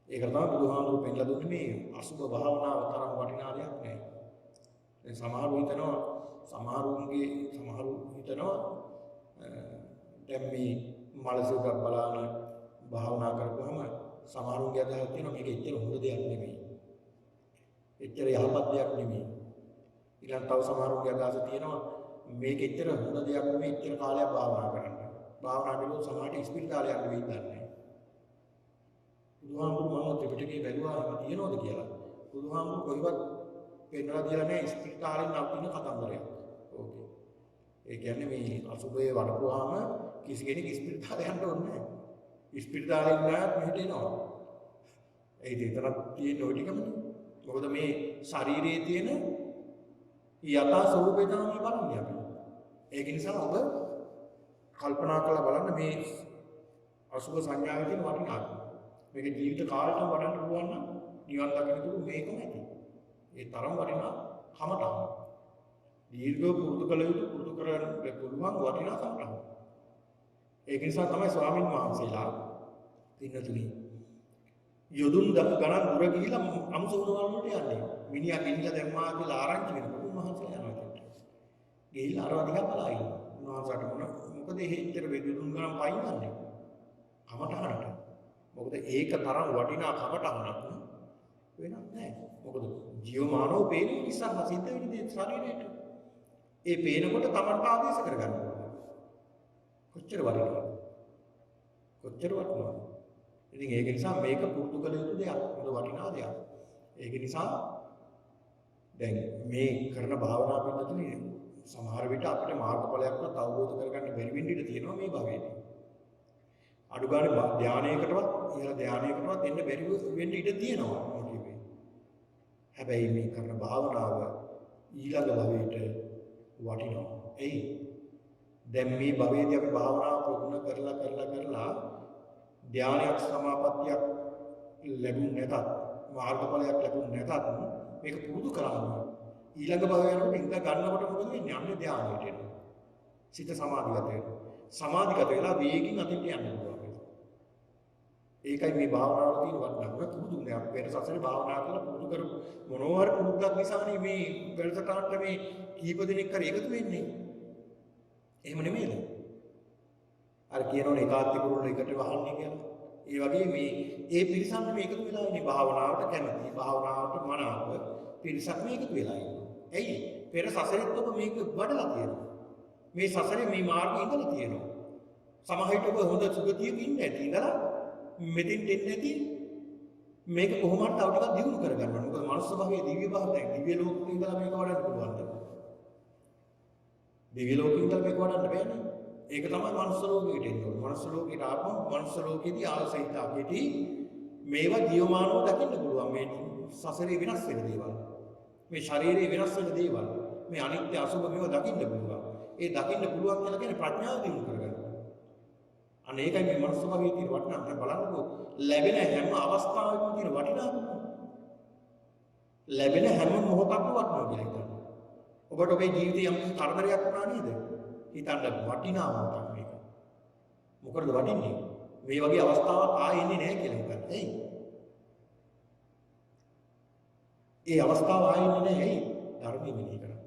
ඒක තමයි බුදුහාමුදුරු පෙන්නලා දුන්නේ මේ අසුභ භාවනාව තරම් වටිනා දෙයක් නෑ. දැන් සමහරු හිතනවා දැන් මේ මලසුකක් බලාන භාවනා කරපුවම සමහරුන්ගේ අදහස් තියෙනවා මේක එච්චර හොඳ දෙයක් නෙමෙයි. එච්චර යහපත් දෙයක් නෙමෙයි. ඊළඟ තව සමහරුන්ගේ අදහස තියෙනවා මේක එච්චර හොඳ දෙයක් නෙමෙයි එච්චර කාලයක් භාවනා කරන්න. භාවනා කරනකොට සමහරට ඉස්පිරිතාලේ යන්න වෙයි දන්නේ. බුදුහාමුදුරුවෝ මම ත්‍රිපිටකේ බැලුවා එහෙම තියනවද කියලා. බුදුහාමුදුරුවෝ කොයිවත් පෙන්නලා දෙලා නැහැ ඉස්පිරිතාලෙන් නවතින කතන්දරයක්. ඕකේ. ඒ කියන්නේ මේ අසුභයේ වඩපුවාම කිසි කෙනෙක් ඉස්පිරිතාලේ යන්න ඕනේ නැහැ. ඉස්පිරිතාලෙන් ගියාත් මෙහෙට එනවා. ඒ දෙතරක් තියෙන ඔය ටිකමනේ. මොකද මේ ශරීරයේ තියෙන යථා ස්වરૂපය තමයි බලන්නේ අපි. ඒක නිසා ඔබ කල්පනා කරලා බලන්න මේ අසුභ සංඥාවේ තියෙන වටිනාකම. මේක ජීවිත කාලෙටම වඩන්න පුළුවන් නම් නිවන් දකින්නකොට මේකම ඇති. ඒ තරම් වටිනා කමටහන. දීර්ඝව පුරුදු කළ යුතු පුරුදු කරන්න පුළුවන් වටිනා කමටහන. ඒක නිසා තමයි ස්වාමින් වහන්සේලා පින්නතුනි යොදුන් ගණන් දුර ගිහිලා අමුසුවන වලට යන්නේ. මිනිහා ගෙනිලා දැම්මා කියලා ආරංචි වෙනකොට උන්වහන්සේලා යනවා ඒකට. ගිහිල්ලා අරවා දිහා බලා ඉන්නවා. උන්වහන්සේට මොකද එහෙච්චර යොදුන් ගණන් පයින් යන්නේ? කමටහනට. මොකද ඒක තරම් වටිනා කමටහනක් වෙනත් නැහැ. මොකද ජීවමානව පේන නිසා සිද්ධ වෙන දේ ශරීරයට. ඒ පේනකොට තමන්ට ආදේශ කරගන්න ඕනේ. කොච්චර වටිනවද? කොච්චර වටිනවද? ඉතින් ඒක නිසා මේක පුරුදු කළ යුතු දෙයක්. හොඳ වටිනා දෙයක්. ඒක නිසා දැන් මේ කරන භාවනා පිළිතුරේ සමහර විට අපිට මාර්ගඵලයක්වත් අවබෝධ කරගන්න බැරි වෙන්න ඉඩ තියෙනවා මේ භවයේදී. අඩු ගානේ ධානයකටවත් ඉහළ ධානයකටවත් එන්න බැරි වෙන්න ඉඩ තියෙනවා කිව්වේ. හැබැයි මේ කරන භාවනාව ඊළඟ භවයට වටිනවා. එයි දැන් මේ භවයේදී අපි භාවනාව ප්‍රගුණ කරලා ධානයක් සමාපත්තියක් ලැබුණ නැතත් මාර්ගඵලයක් ලැබුණ නැතත් මේක පුරුදු කරනවා. ඊළඟ භවය යනකොට ඉඳ ගන්නකොට මොකද වෙන්නේ? යන්නේ ධානයට එනවා. සිත සමාධිගත වෙනවා. සමාධිගත වෙලා වේගින් අතින් යන්න පුළුවන්. ඒකයි මේ භාවනාවල තියෙන වටිනාකම. පුරුදු වෙනවා. අපි වෙන සසරේ භාවනා කරලා පුරුදු කරමු. මොනවා හරි පුරුද්දක් නිසානේ මේ වෙනසටාන්ට මේ කීප දිනක් හරි එකතු වෙන්නේ. එහෙම නෙමෙයිද? අර කියනෝනේ ඒකාත්මික කුරුල්ල එකට වහන්නේ කියලා. ඒ වගේ මේ ඒ පිරිසක් මේ එකතු වෙලා ඉන්නේ භාවනාවට කැමති. භාවනාවට මනාප පිරිසක් මේ එකතු වෙලා ඉන්නවා. ඇයි? පෙර සසරෙත් ඔබ මේක වඩලා තියෙනවා. මේ සසරේ මේ මාර්ගය ඉඳලා තියෙනවා. සමහරවිට ඔබ හොඳ සුගතියක ඉන්න ඇති ඉඳලා මෙතෙන් දෙන්නේ නැති මේක කොහොමද තව ටිකක් දියුණු කරගන්න ඕනේ. මොකද මනුස්ස භවයේ දිව්‍ය භවයෙන් දිව්‍ය ලෝකෙ ඉඳලා මේක වඩන්න පුළුවන්. දිව්‍ය ලෝකෙ ඉඳලා මේක වඩන්න බෑනේ. ඒක තමයි මනුස්ස ලෝකෙට එන්නේ. මනුස්ස ලෝකෙට ආපම මනුස්ස ලෝකෙදී ආසහිතාවේදී මේවා ජීවමානව දකින්න පුළුවන්. මේ සසරේ වෙනස් වෙන දේවල්. මේ ශරීරයේ වෙනස් වෙන දේවල්. මේ අනිත්‍ය අසුභ මේවා දකින්න පුළුවන්. ඒ දකින්න පුළුවන් කියලා කියන්නේ ප්‍රඥාව දිනු කරගන්න. අන්න ඒකයි මේ මනුස්ස භවයේ තියෙන වටිනාකම. බලන්නකෝ ලැබෙන හැම අවස්ථාවකම තියෙන වටිනාකම. ලැබෙන හැම මොහොතක්ම වටිනවා කියලා හිතන්න. ඔබට ඔබේ ජීවිතේ යම් කරදරයක් වුණා නේද? හිතන්න වටිනා මොහොතක් මේක. මොකටද වටින්නේ? මේ වගේ අවස්ථාවක් ආයෙ එන්නේ නැහැ කියලා හිතන්න. එයි. ඒ අවස්ථාව ආයෙ එන්නේ නැහැ. එයි. ධර්මයේ මෙනෙහි කරන්න.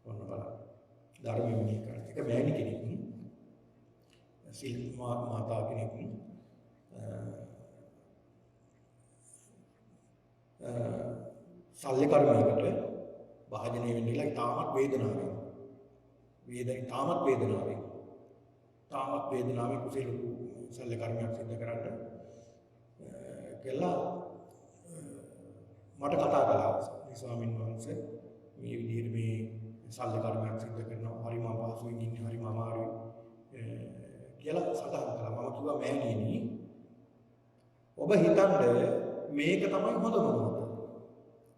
ඔන්න බලන්න. ධර්මයේ මෙනෙහි කරන්න. ඒක මෑණි කෙනෙක්. සිල් මාතා කෙනෙක්. ශල්‍ය කර්මයකට භාජනය වෙන්නලා ඉතාමත් වේදනාවෙන්. තාමත් වේදනාවෙන් කුසල ශල්‍ය කර්මයක් සිද්ධ කරන්න කියලා මට කතා කළා. ස්වාමීන් වහන්සේ මේ විදිහට මේ ශල්‍ය කර්මයක් සිද්ධ කරනවා හරිම අපහසුයෙන් ඉන්නේ හරිම අමාරුයි කියලා සඳහන් කළා. මම කිව්වා මෑණියනි ඔබ හිතන්න මේක තමයි හොඳම මොහොත.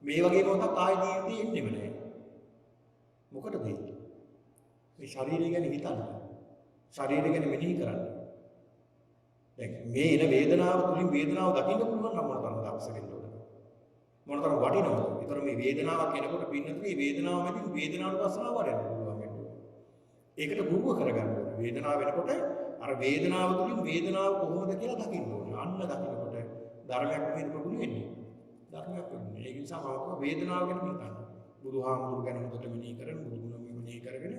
මේ වගේ මොහොතක් ආයෙ ජීවිතේ එන්නෙම නැහැ. මොකටද මේ ශරීරය ගැන හිතන්න. ශරීරය ගැන මෙනෙහි කරන්න. දැන් මේ එන වේදනාව තුලින් වේදනාව දකින්න පුළුවන් නම් මොනතරම් දක්ෂ වෙන්න ඕනද? මොනතරම් වටිනවද? ඒතර මේ වේදනාවක් එනකොට පින්නත් මේ වේදනාව මැදින් වේදනාවට පස්සනාව වඩන්න පුළුවන් වෙන්න ඕනේ. ඒකට ගුරුව කරගන්න ඕනේ. වේදනාව වෙනකොට අර වේදනාව තුලින් වේදනාව කොහොමද කියලා දකින්න ඕනේ. අන්න දකිනකොට ධර්මයක් වේද ප්‍රගුණ වෙන්නේ. ධර්මයක් වෙන්නේ. ඒ නිසා මම වේදනාව ගැන හිතන්න. බුදුහාමුදුරු ගැන හොඳට මෙනෙහි කරගෙන බුදුගුණ මෙනෙහි කරගෙන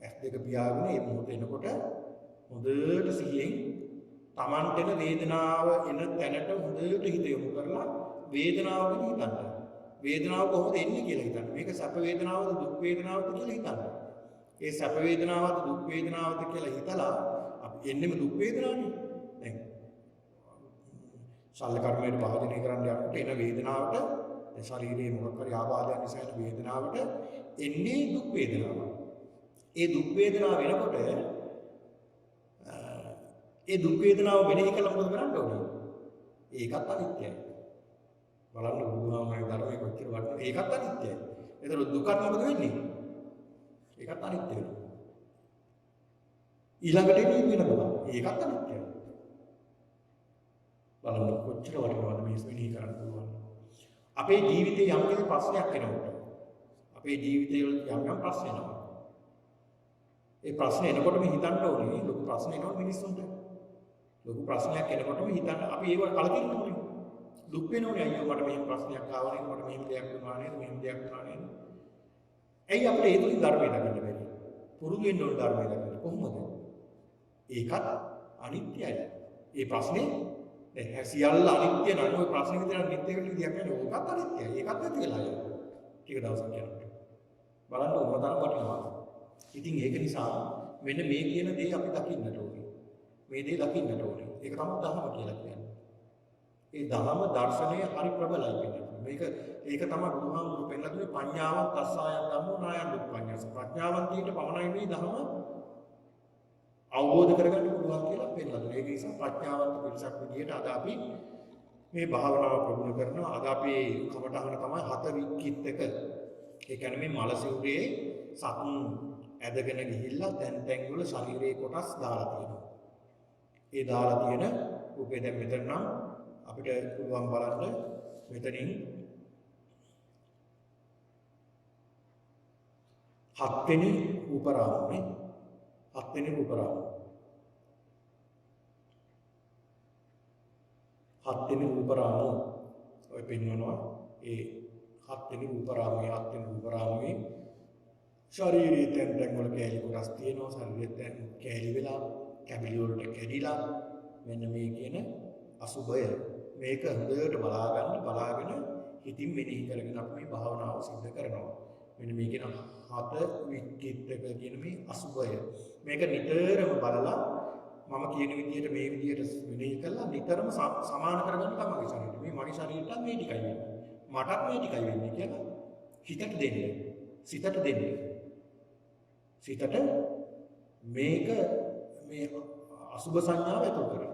ඇස් දෙක පියාගෙන මේ මොහොත එනකොට හොඳට සිහියෙන් Tamanට එන වේදනාව එන තැනට හොඳට හිත යොමු කරලා වේදනාව ගැන හිතන්න. වේදනාව කොහොමද එන්නේ කියලා හිතන්න. මේක සැප වේදනාවද දුක් වේදනාවද කියලා හිතන්න. ඒ සැප වේදනාවද දුක් වේදනාවද කියලා හිතලා අපි එන්නෙම දුක් වේදනාවනේ. දැන් ශල්‍ය කර්මයට භාජනය කරන්න යනකොට එන වේදනාවට ශරීරයේ මොකක් හරි ආබාධයක් නිසා එන වේදනාවට එන්නේ දුක් වේදනාව. ඒ දුක් වේදනාව වෙනකොට ඒ දුක් වේදනාව මෙනෙහි කළා මොකද කරන්න ඕනේ? ඒකත් අනිත්‍යයි. බලන්න බුදුහාමගේ ධර්මයේ කොච්චර වටිනවද? ඒකත් අනිත්‍යයි. ඒතර දුකත් මොකද වෙන්නේ? ඒකත් අනිත්‍ය වෙනවා. ඊළඟට එන්නේ වෙනම. ඒකත් අනිත්‍යයි. බලන්න කොච්චර වටිනවද මේ මෙනෙහි කරන්න පුළුවන්. අපේ ජීවිතේ යම් කිසි ප්‍රශ්නයක් එනකොට අපේ ජීවිතේ වල යම් ප්‍රශ්න එනවා. ඒ ප්‍රශ්න එනකොට මේ හිතන්න ඕනේ ලොකු ප්‍රශ්න එනවා මිනිස්සුන්ට. ලොකු ප්‍රශ්නයක් එනකොටම හිතන්න අපි ඒව කලකිරෙන්න ඕනේ. දුක් වෙනෝනේ අයියෝ මට මෙහෙම ප්‍රශ්නයක් ආවා නේද මට මෙහෙම දෙයක් වුණා නේද මෙහෙම දෙයක් වුණා නේද. ඇයි අපිට ඒ තුලින් ධර්මය දකින්න බැරි? පුරුදු වෙන්න ඕනේ ධර්මය දකින්න. කොහොමද? ඒකත් අනිත්‍යයි. ඒ ප්‍රශ්නේ දැන් සියල්ල අනිත්‍ය නම් ওই ප්‍රශ්නේ විතර නිත්‍ය වෙන විදියක් නෑ. ඕකත් අනිත්‍යයි. ඒකත් නැති වෙලා යනවා. ටික දවසක් යනකොට. බලන්න මොනතරම් වටිනවද? ඉතින් ඒක නිසා මෙන්න මේ කියන දේ අපි දකින්නට ඕනේ. මේ දේ දකින්නට ඕනේ. ඒක තමයි ධර්ම කියලා කියන්නේ. ඒ ධර්ම දර්ශනය හරි ප්‍රබලයි වෙන්නේ. ඒක තමයි බුදුහාමුදුරු පෙන්නලා දුන්නේ පඤ්ඤාවන් තස්සායන් ධම්මෝ නායන් දුප්පඤ්ඤාස. ප්‍රඥාවන්තීට පමණයි මේ ධර්ම අවබෝධ කරගන්න පුළුවන් කියලා පෙන්නලා දෙනවා. ඒක නිසා ප්‍රඥාවන්ත පිරිසක් විදියට අද අපි මේ භාවනාව ප්‍රගුණ කරනවා. අද අපේ කමටහන තමයි හත වික්කිත්තක. ඒ කියන්නේ මේ මල සිවුරේ සතුන් ඇදගෙන ගිහිල්ලා තැන් තැන් වල ශරීරයේ කොටස් දාලා තියෙනවා. ඒ දාලා තියෙන රූපේ දැන් මෙතන නම් අපිට පුළුවන් බලන්න මෙතනින් හත්වෙනි රූප රාමුනේ හත්වෙනි රූප රාමුව. හත්වෙනි රූප රාමුව ඔය පෙන්වනවා. ඒ හත්වෙනි රූප රාමුවේ ශරීරයේ තැන් තැන් වල කැලි කොටස් තියෙනවා. ශරීරයේ තැන් කැලි වෙලා කැබලි වලට කැඩිලා මෙන්න මේ කියන අසුභය මේක හොඳට බලාගෙන හිතින් මෙනෙහි කරගෙන අපි මේ භාවනාව සිද්ධ කරනවා. මෙන්න මේ කියන හත වික්කිත්තක කියන මේ අසුභය මේක නිතරම බලලා මම කියන විදිහට මේ විදිහට මෙනෙහි කළා නිතරම සමාන කරගන්න තමයි ශරීරය. මේ මගේ ශරීරයට මේ ටිකයි වෙන්නේ. මටත් මේ ටිකයි වෙන්නේ කියලා හිතට දෙන්න. සිතට දෙන්න. සිතට මේක මේ අසුභ සංඥාව ඇතුල් කරගන්න.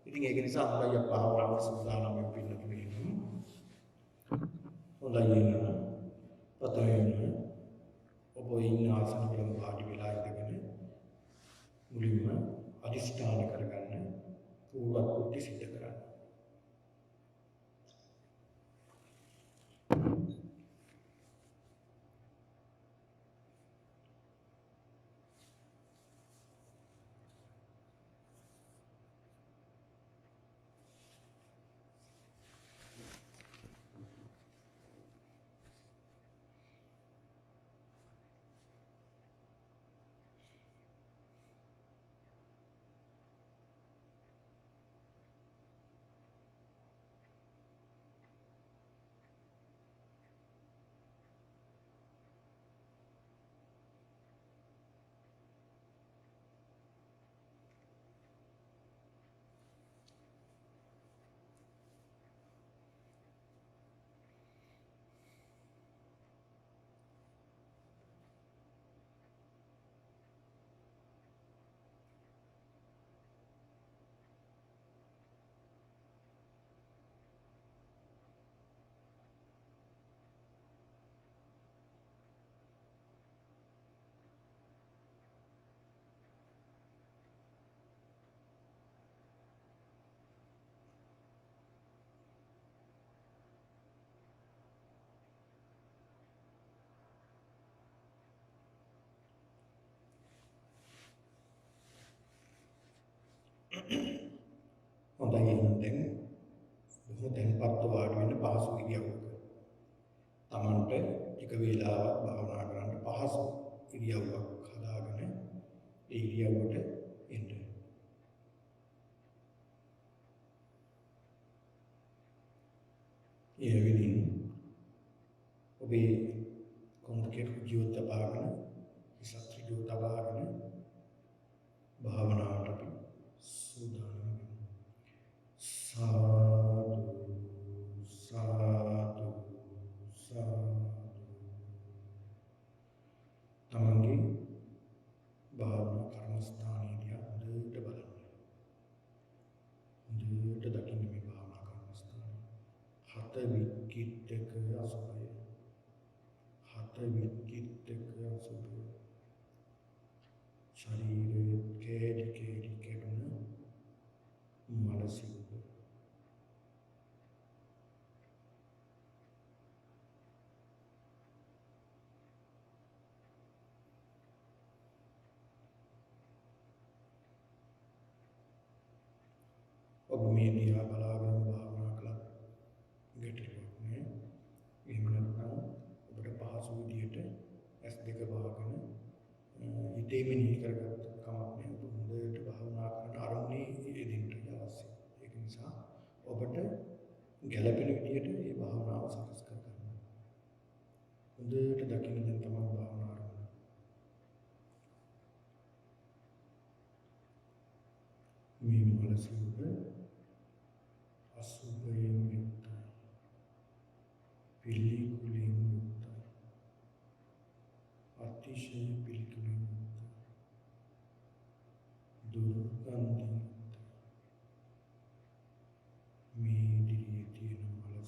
ඉතින් ඒක නිසා හොඳයි භාවනාවට සූදානම් වෙන්න පින්නතුනේ. හොඳයි නේද? පතරේ ඔබ ඉන්න ආසන වල වාඩි වෙලා ඉඳගෙන මුලින්ම අදිෂ්ඨාන කරගන්න පූර්ව කුටි සිද්ධ කරන්න. හොඳයි එහෙනම් බොහොම දැන්පත් වාඩි වෙන්න පහසු ඉරියව්වක. Tamanට එක වේලාවක් භාවනා කරන්න පහසු ඉරියව්වක් හදාගෙන ඒ ඉරියව්වට එන්න. ඒ වෙලින් ඔබේ කොන්දකේ ජීවිත තබාගෙන ඉසත් ජීවිත තබාගෙන භාවනාවට අපි සූදානම් Sadhu, sadhu, sadhu. තමන්ගේ භාවනා කර්මස්ථානයේදී හොඳට බලන්න. හොඳට දකින්න මේ භාවනා කර්මස්ථානය. හත වික්කිටක අසුභය. හත වික්කිටක අසුභය. ශරීරයේ කේලි කැඩුන මනසික ඔබ මේ දිහා බලාගෙන භාවනා කළා ගැටලුවක් නෑ. එහෙම නැත්නම් ඔබට පහසු විදියට S2 වහගෙන හිතේ මෙනෙහි කරගත්ත කමක් නෑ. ඔබ හොඳට භාවනා කරන අරමුණේ යෙදෙන්න අවශ්‍යයි. ඒක නිසා ඔබට ගැළපෙන විදියට මේ භාවනාව සකස් කරගන්න. හොඳට දකින්න දැන් තමයි භාවනා අරමුණ. මේ මනසින්ද අසුභයෙන් යුක්තයි. පිළිකුලෙන් යුක්තයි. අතිශය පිළිකුලෙන් යුක්තයි.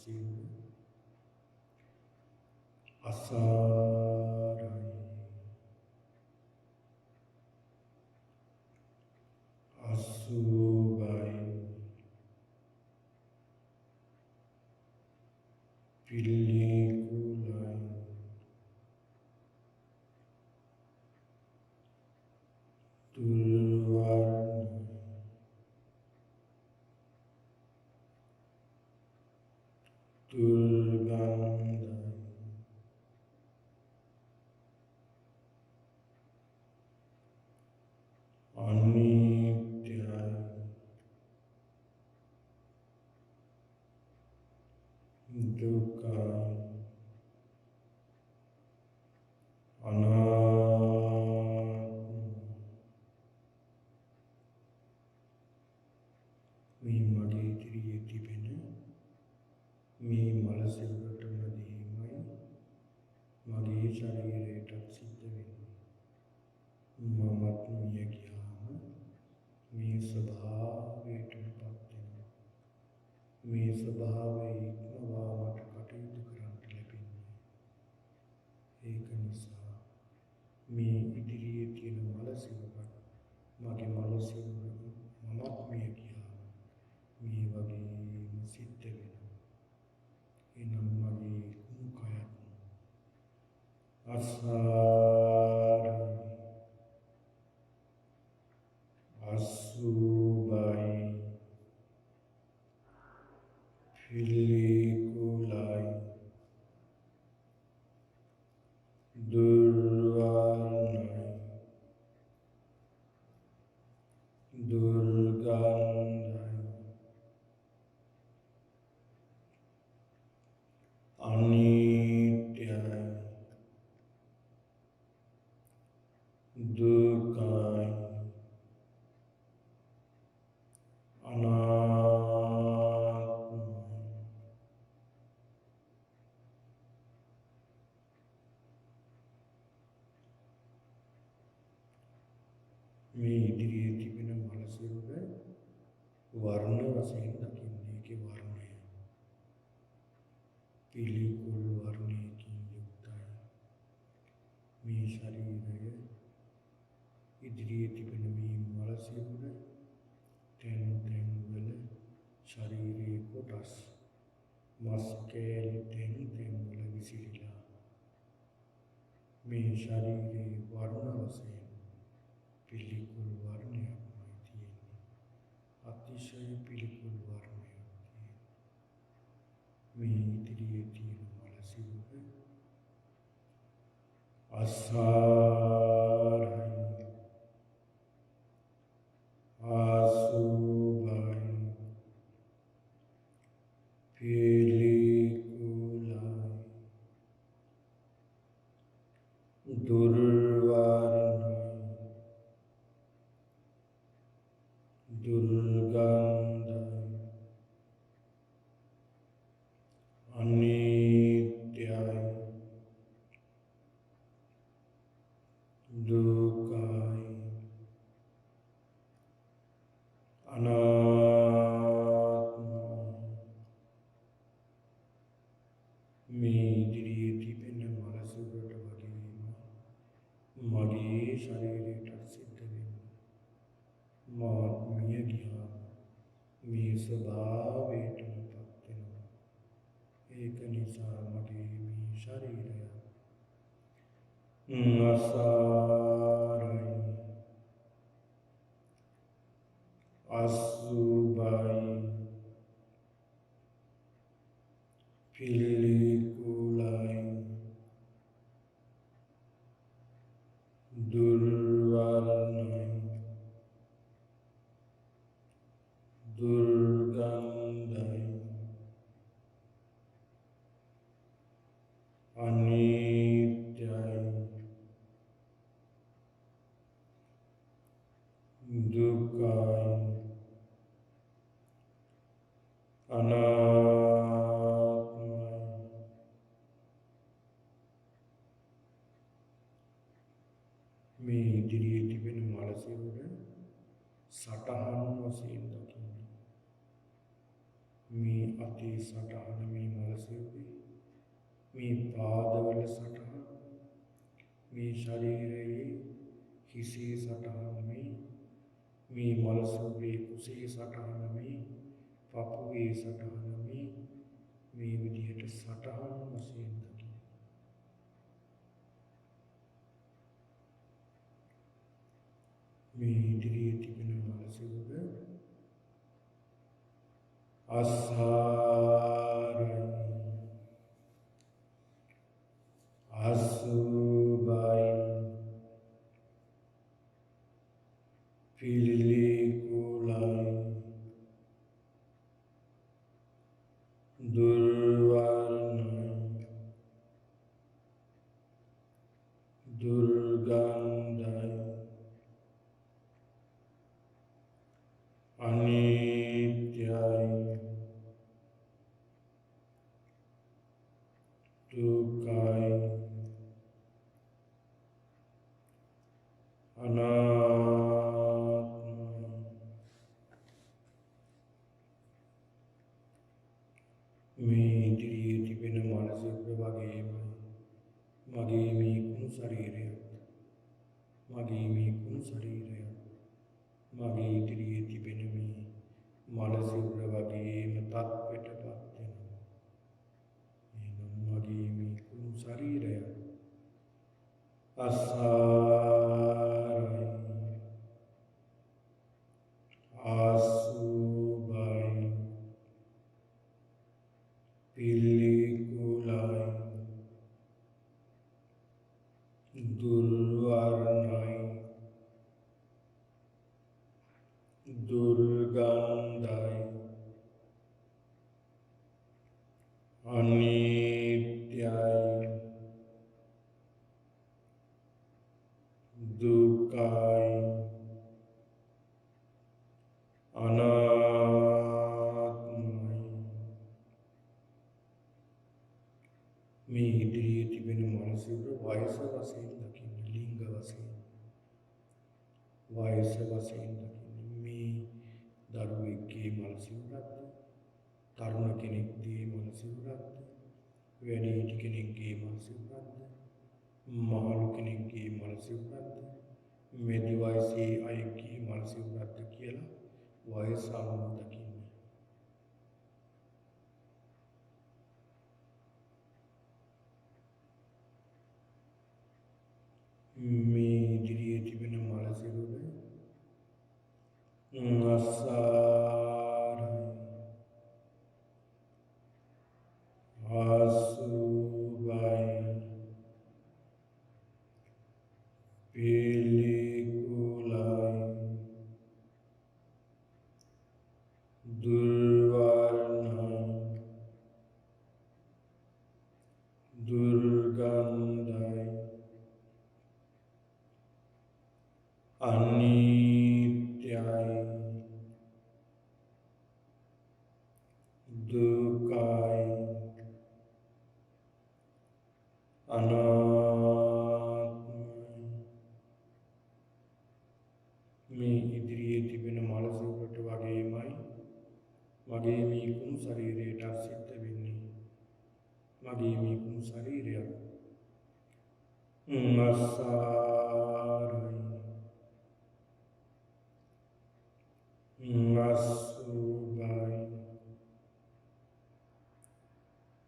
සියුර අසාරයි අසුභයි පිළිකුලයි දුර්වර්ණයි දුර්ගන්ධයි අනිත්‍යයි දුක්ඛයි අනාත්මයි මේ මගේ ඉදිරියේ තිබෙන මේ මල සිරුරටම දීමයි මගේ ශරීරයට සිද්ධ වෙන්නේ මමත් මිය ගියාම මේ ස්වභාවයටපත් වෙනවා මේ ස්වභාවය ඉක්මවා මට කටයුතු කරන්න ලැබෙන්නේ ඒක නිසා මේ ඉදිරියේ තියෙන මල සිරුරට මගේ මල සිරුර මමත් මිය ගියාම මේ වගේම සිද්ධ වෙනවා එනම් මගේ කුණු කයත් අසාරයි අසුභයි පිළිකුලයි දුර්වර්ණයි දුර්ගන්ධයි අනිත්‍යයි දුක්ඛයි අනාත්මයි මේ ඉදිරියේ තිබෙන මල සිරුර වර්ණ වශයෙන් දකින්නේ ඒකේ වර්ණය පිළිකුල් වර්ණයකින් යුක්තයි මේ ශරීරය ඉදිරියේ තිබෙන මේ මල සිරුර තැන් තැන්වල ශරීරයේ කොටස් මස් කෑලි තැන් තැන්වල විසිරිලා මේ ශරීරයේ වර්ණ වශයෙන් පිළිකුල් වර්ණයක්මයි තියෙන්නේ අතිශය පිළිකුල් වර්ණයක් තියෙන්නේ මේ ඉදිරියේ තියෙන මල සිරුර අසාරයි අසුභයි පිළිකුලයි දුර්වර්ණයි දුර්ගන්ධයි අනිත්‍යයි දුක්ඛයි අනාත්මයි මේ ඉදිරියේ තිබෙන මල සිරුරට වගේම මගේ ශරීරයට සිද්ධ වෙනවා මාත් මිය ගියා මේ ස්වභාවයටපත් වෙනවා ඒක නිසා මගේ මේ ශරීරය අසාරයි අසුභයි පිළිකුලයි දුර්වර්ණයි දුර්ගන්ධයි අනිත්‍යයි දුක්ඛයි අනාත්මයි මේ ඉදිරියේ තිබෙන මල සිරුර සටහන් වශයෙන් දකින්න මේ අතේ සටහන මේ මල සිරුරේ, මේ පාදවල සටහන, මේ ශරීරයේ හිසේ සටහන, මේ මල සිරුරේ කුසේ සටහන, මේ පපුවේ සටහන, මේ විදිහට සටහන් වශයෙන් දකින්න. මේ ඉදිරියේ තිබෙන මල සිරුර අසාරයි, අසුභයි, පිළිකුලයි, දුර්වර්ණයි, දුර්ගන්ධයි, අනිත්‍යයි, දුක්ඛයි, අනාත්මයි. මේ ඉදිරියේ තිබෙන මල සිරුර වගේම මගේ මේ කුණු ශරීරයත්, මගේ මේ කුණු ශරීරයත්, මගේ ඉදිරියේ තිබෙන මේ මල සිරුර වගේම තත්ත්වයටපත් වෙනවා. එහෙනම් මගේ මේ කුණු ශරීරය අසාරයි, අසුභයි, පිළිකුලයි, දුර්වර්ණයි, දුර්ගන්ධයි, අනිත්‍යයි, දුක්ඛයි, අනාත්මයි. මේ ඉදිරියේ තිබෙන මල සිරුර වයස වශයෙන් දකින්න, ලිංග වශයෙන්, වයස වශයෙන් දකින්න. මේ දරුවෙක්ගේ මල සිරුරක්ද, තරුණ කෙනෙක්ගේ මල සිරුරක්ද, වැඩිහිටි කෙනෙක්ගේ මල සිරුරක්ද, මහලු කෙනෙක්ගේ මල සිරුරක්ද, මැදි වයසේ අයෙක්ගේ මල සිරුරක්ද කියලා වයස අනුව දකින්න. මේ ඉදිරියේ තිබෙන මල සිරුර අසාරයි, අසුභයි, පිළිකුලයි, දුර්වර්ණයි, දුර්ගන්ධයි, අනිත්‍යයි, දුක්ඛයි, අනාත්මයි. මේ ඉදිරියේ තිබෙන මල සිරුරට වගේමයි මගේ මේ කුණු ශරීරයට සිද්ධ වෙන්නේ. මගේ මේ කුණු ශරීරය අසාරයි, අසුභයි,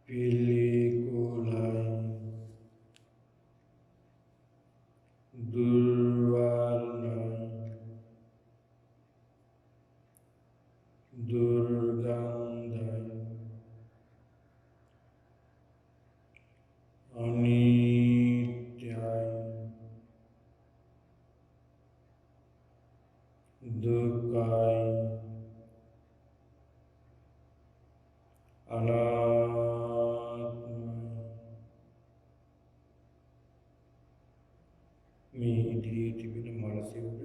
පිළිකුලයි, දුර්වර්ණයි, දුර්ගන්ධයි, අනිත්‍යයි, දුක්ඛයි, අනාත්මයි. මේ ඉදිරියේ තිබෙන මල සිරුර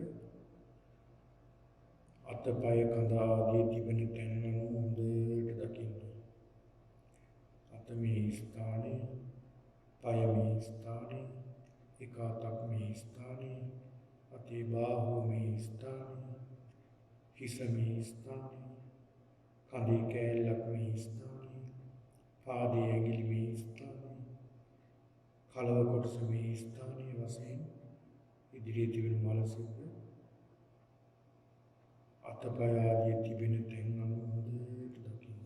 අතපය කඳ ආදී තිබෙන තැන් හොඳට දකින්න. අත මේ ස්ථානයේ, පය මේ ස්ථානයේ, එක අතක් මේ ස්ථානයේ, අතේ බාහුව මේ ස්ථානයේ, හිස මේ ස්ථානයේ, කඳේ කෑල්ලක් පාදයේ ඇඟිලි මේ ස්ථානයේ කලව කොටස මේ ස්ථානයේ වශයෙන් ඉදිරියේ තිබෙන මල සිවුර අතපය ආදී තිබෙන තැන් අනුව හොඳට දකින්න.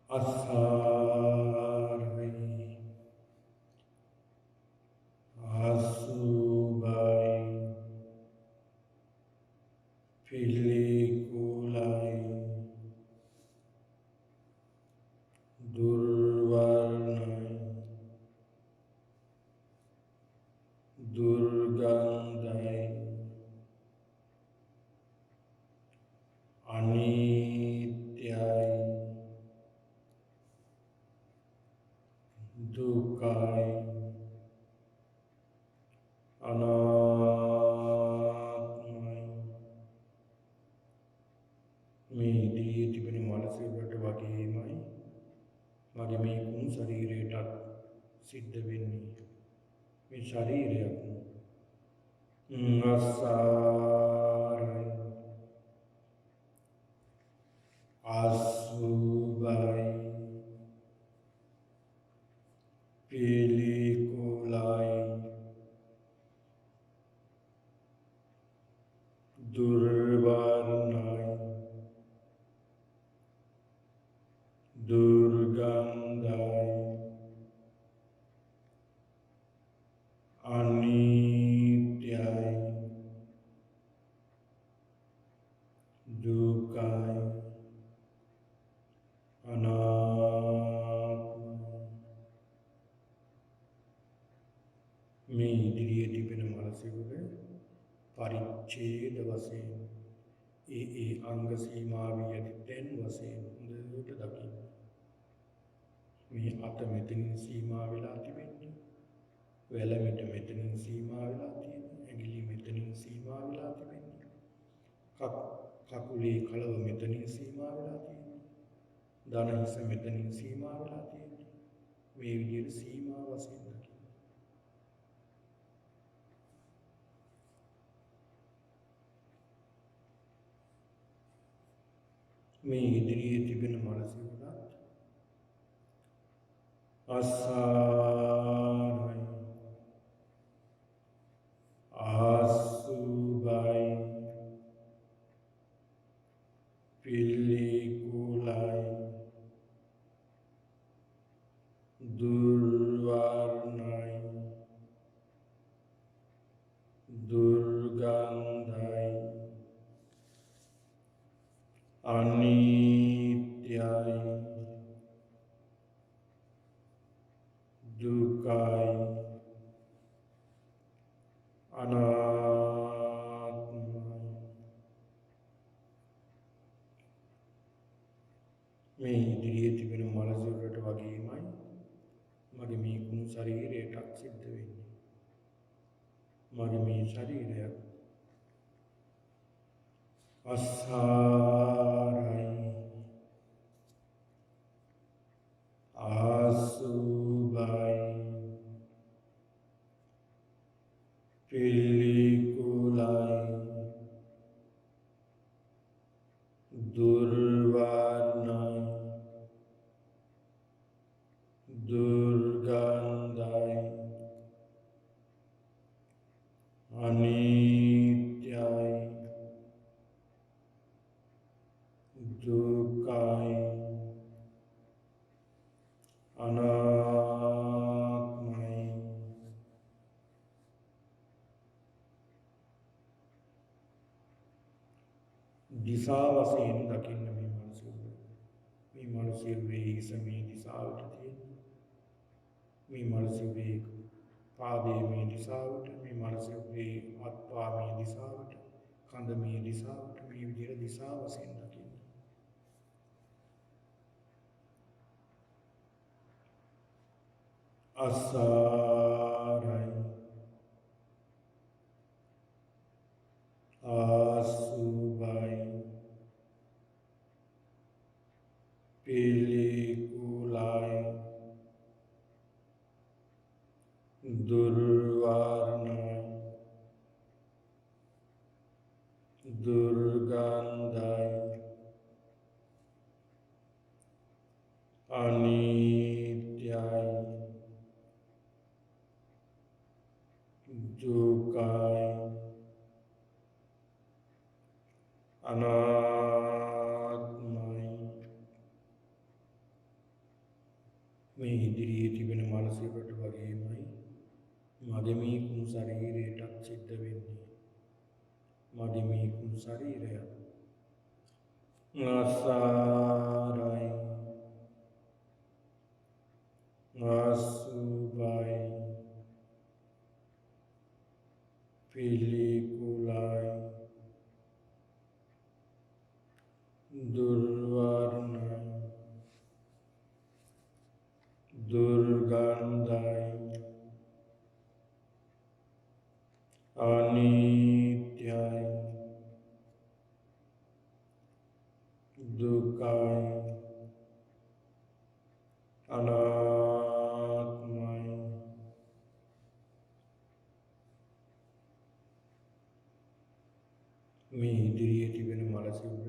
අසාරයි අසුභයි පිළිකුලයි දුර්වර්ණයි දුර්ගන්ධයි අනිත්‍යයි දුකයි අනාත්මයි මේ ඉදිරියේ තිබෙන මනසකට වගේමයි මගේ මේ කුණු ශරීරයටත් සිද්ධ වෙන්නේ මේ ශරීරයක් අසාරයි අසුභයි පිළිකුලයි දුර්වර්ණයි දුර්ගන්ධයි අනිත්‍යයි දුකයි අනාත්මයි මේ ඉදිරියේ තිබෙන මල සිවුර පරිච්ඡේද වශයෙන් ඒ අංග සීමාවේ ඇති තැන් වශයෙන් හොඳට දකින්න. මේ අත මෙතනින් සීමා වෙලා තිබෙන්නේ. වැලමිට මෙතනින් සීමා වෙලා තියෙන්නේ. ඇඟිලි මෙතනින් සීමා වෙලා තිබෙන්නේ. කකුලේ කලව මෙතනින් සීමා වෙලා තියෙන්නේ. දන හිස මෙතනින් සීමා වෙලා තියෙන්නේ. මේ විදිහට සීමා වශයෙන් දකින්න. මේ ඉදිරියේ තිබෙන මල සිවුරත් අසාරයි අසුභයි පිළිකුලයි දුර්වර්ණයි දුර්ගන්ධයි අනිත්‍යයි දුකයි අනාත්මයි මේ ඉදිරියේ තිබෙන මල සිවුරට වගේමයි මගේ මේ කුණු ශරීරයටත් සිද්ධ වෙන්නේ. මගේ මේ ශරීරය අසාරයි අසුභයි පිළිකුලයි දුර්වර්ණයි දුර්ගන්ධයි අනිත්‍යයි දුකයි අනාත්මයි දිසා වශයෙන් දකින්න මේ මනසිරුවේ හිස මේ දිසාවට තියෙන මේ මනසිරුවේ පාදයේ මේ දිසාවට මේ මනසිරුවේ අත්පා මේ දිසාවට කඳ මේ දිසාවට මේ විදිහට දිසා වශයෙන් දකින්න. අසාරයි අසුභයි පිළිකුලයි දුර්වර්ණයි දුකයි අනාත්මයි මේ ඉදිරියේ තිබෙන මනසකට වගේමයි මගේ මේ කුණු ශරීරයටත් සිද්ධ වෙන්නේ මගේ මේ කුණු ශරීරය ආසාරයි ආසුභයි පිළිකුලයි දුර්වර්ණයි දුර්ගන්ධයි අනිත්‍යයි දුකයි අනාත්මයි මේ ඉදිරියේ තිබෙන මනසින්ද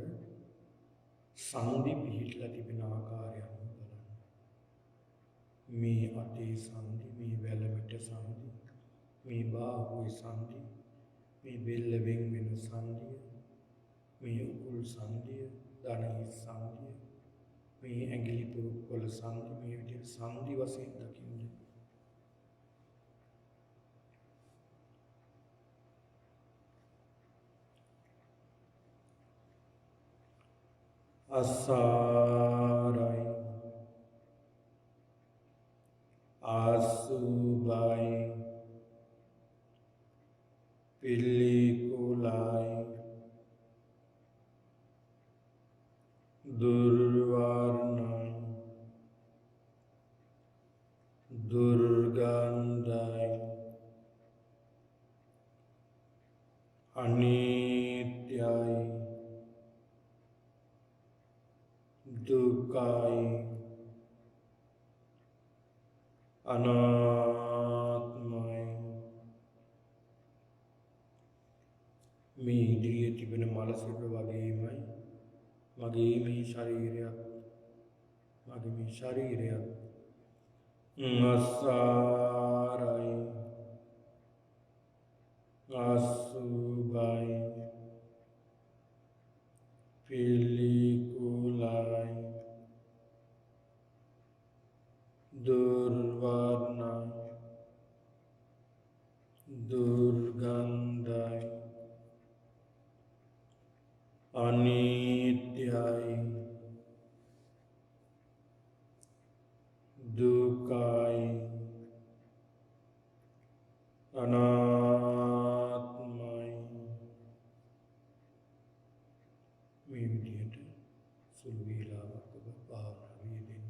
සංදි පිහිටලා තිබෙන ආකාරය බලන්න මේ අතේ සංදි මේ වැලමිට සංදි මේ බාහුවේ සංදි මේ බෙල්ල වෙන් වෙන සංදිය මේ උකුල් සංදිය දණහිස් සංදිය මේ ඇඟිලි පුරුක්වල සංදි මේ විදිහට සංදි වශයෙන් දකින්න අසාරයි ආසුභයි පිළිකුලයි දුර්වර්ණයි දුර්ගන්ධයි අනිත්‍යයි දුකයි අනාත්මයි මේ ඉදිරියේ තිබෙන මනසක වගේමයි මගේ මේ ශරීරයත් අසාරයි අසුභයි පිළිකුලයි දුර්වර්ණයි දුර්ගන්ධයි අනිත්‍යයි දුකයි අනාත්මයි මේ විදිහට සුළු වේලාවක් ඔබ භාවනා වේදෙන්න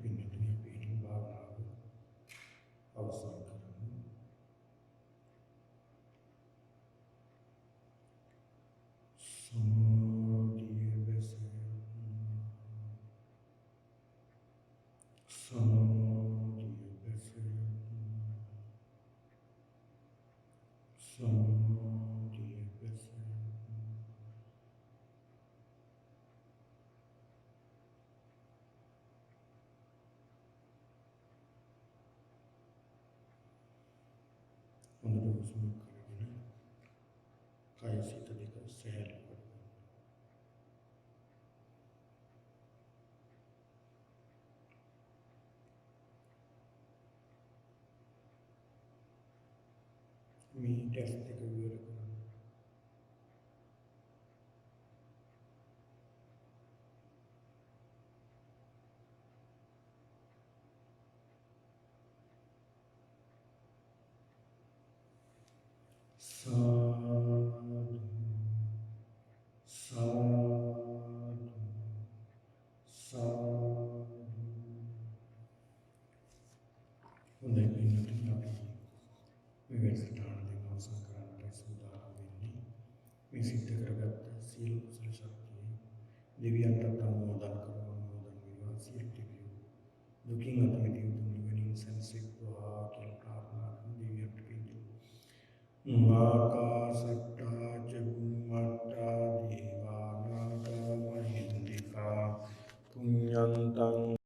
පින්නතුනි අපි ඉතින් භාවනාව අවසන් කරමු. සමාධිය බැසෙන්න සමාධිය බැසෙන්න සමාධිය බැසෙන්න හොඳට හුස්ම කරගෙන කය සිත දෙක සැහැල්ලු කරගන්න. මේ ටෙස්ට් එක ඉවර කරන්න. සාදු සාදු සාදු. හොඳයි පින්නතුනි අපි මේ වැඩසටහන දැන් අවසන් කරන්නට සූදානම් වෙන්නේ. මේ සිද්ධ කරගත්ත සියලු කුසල ශක්තිය දෙවියන්ට අනුමෝදන් කරමු. අනුමෝදන් වේවා සියලු දෙවියෝ දුකින් අත මිදී උතුම් නිවනින් සැනසෙත්වා කියලා ප්‍රාර්ථනා කරන දෙවියන්ට පිං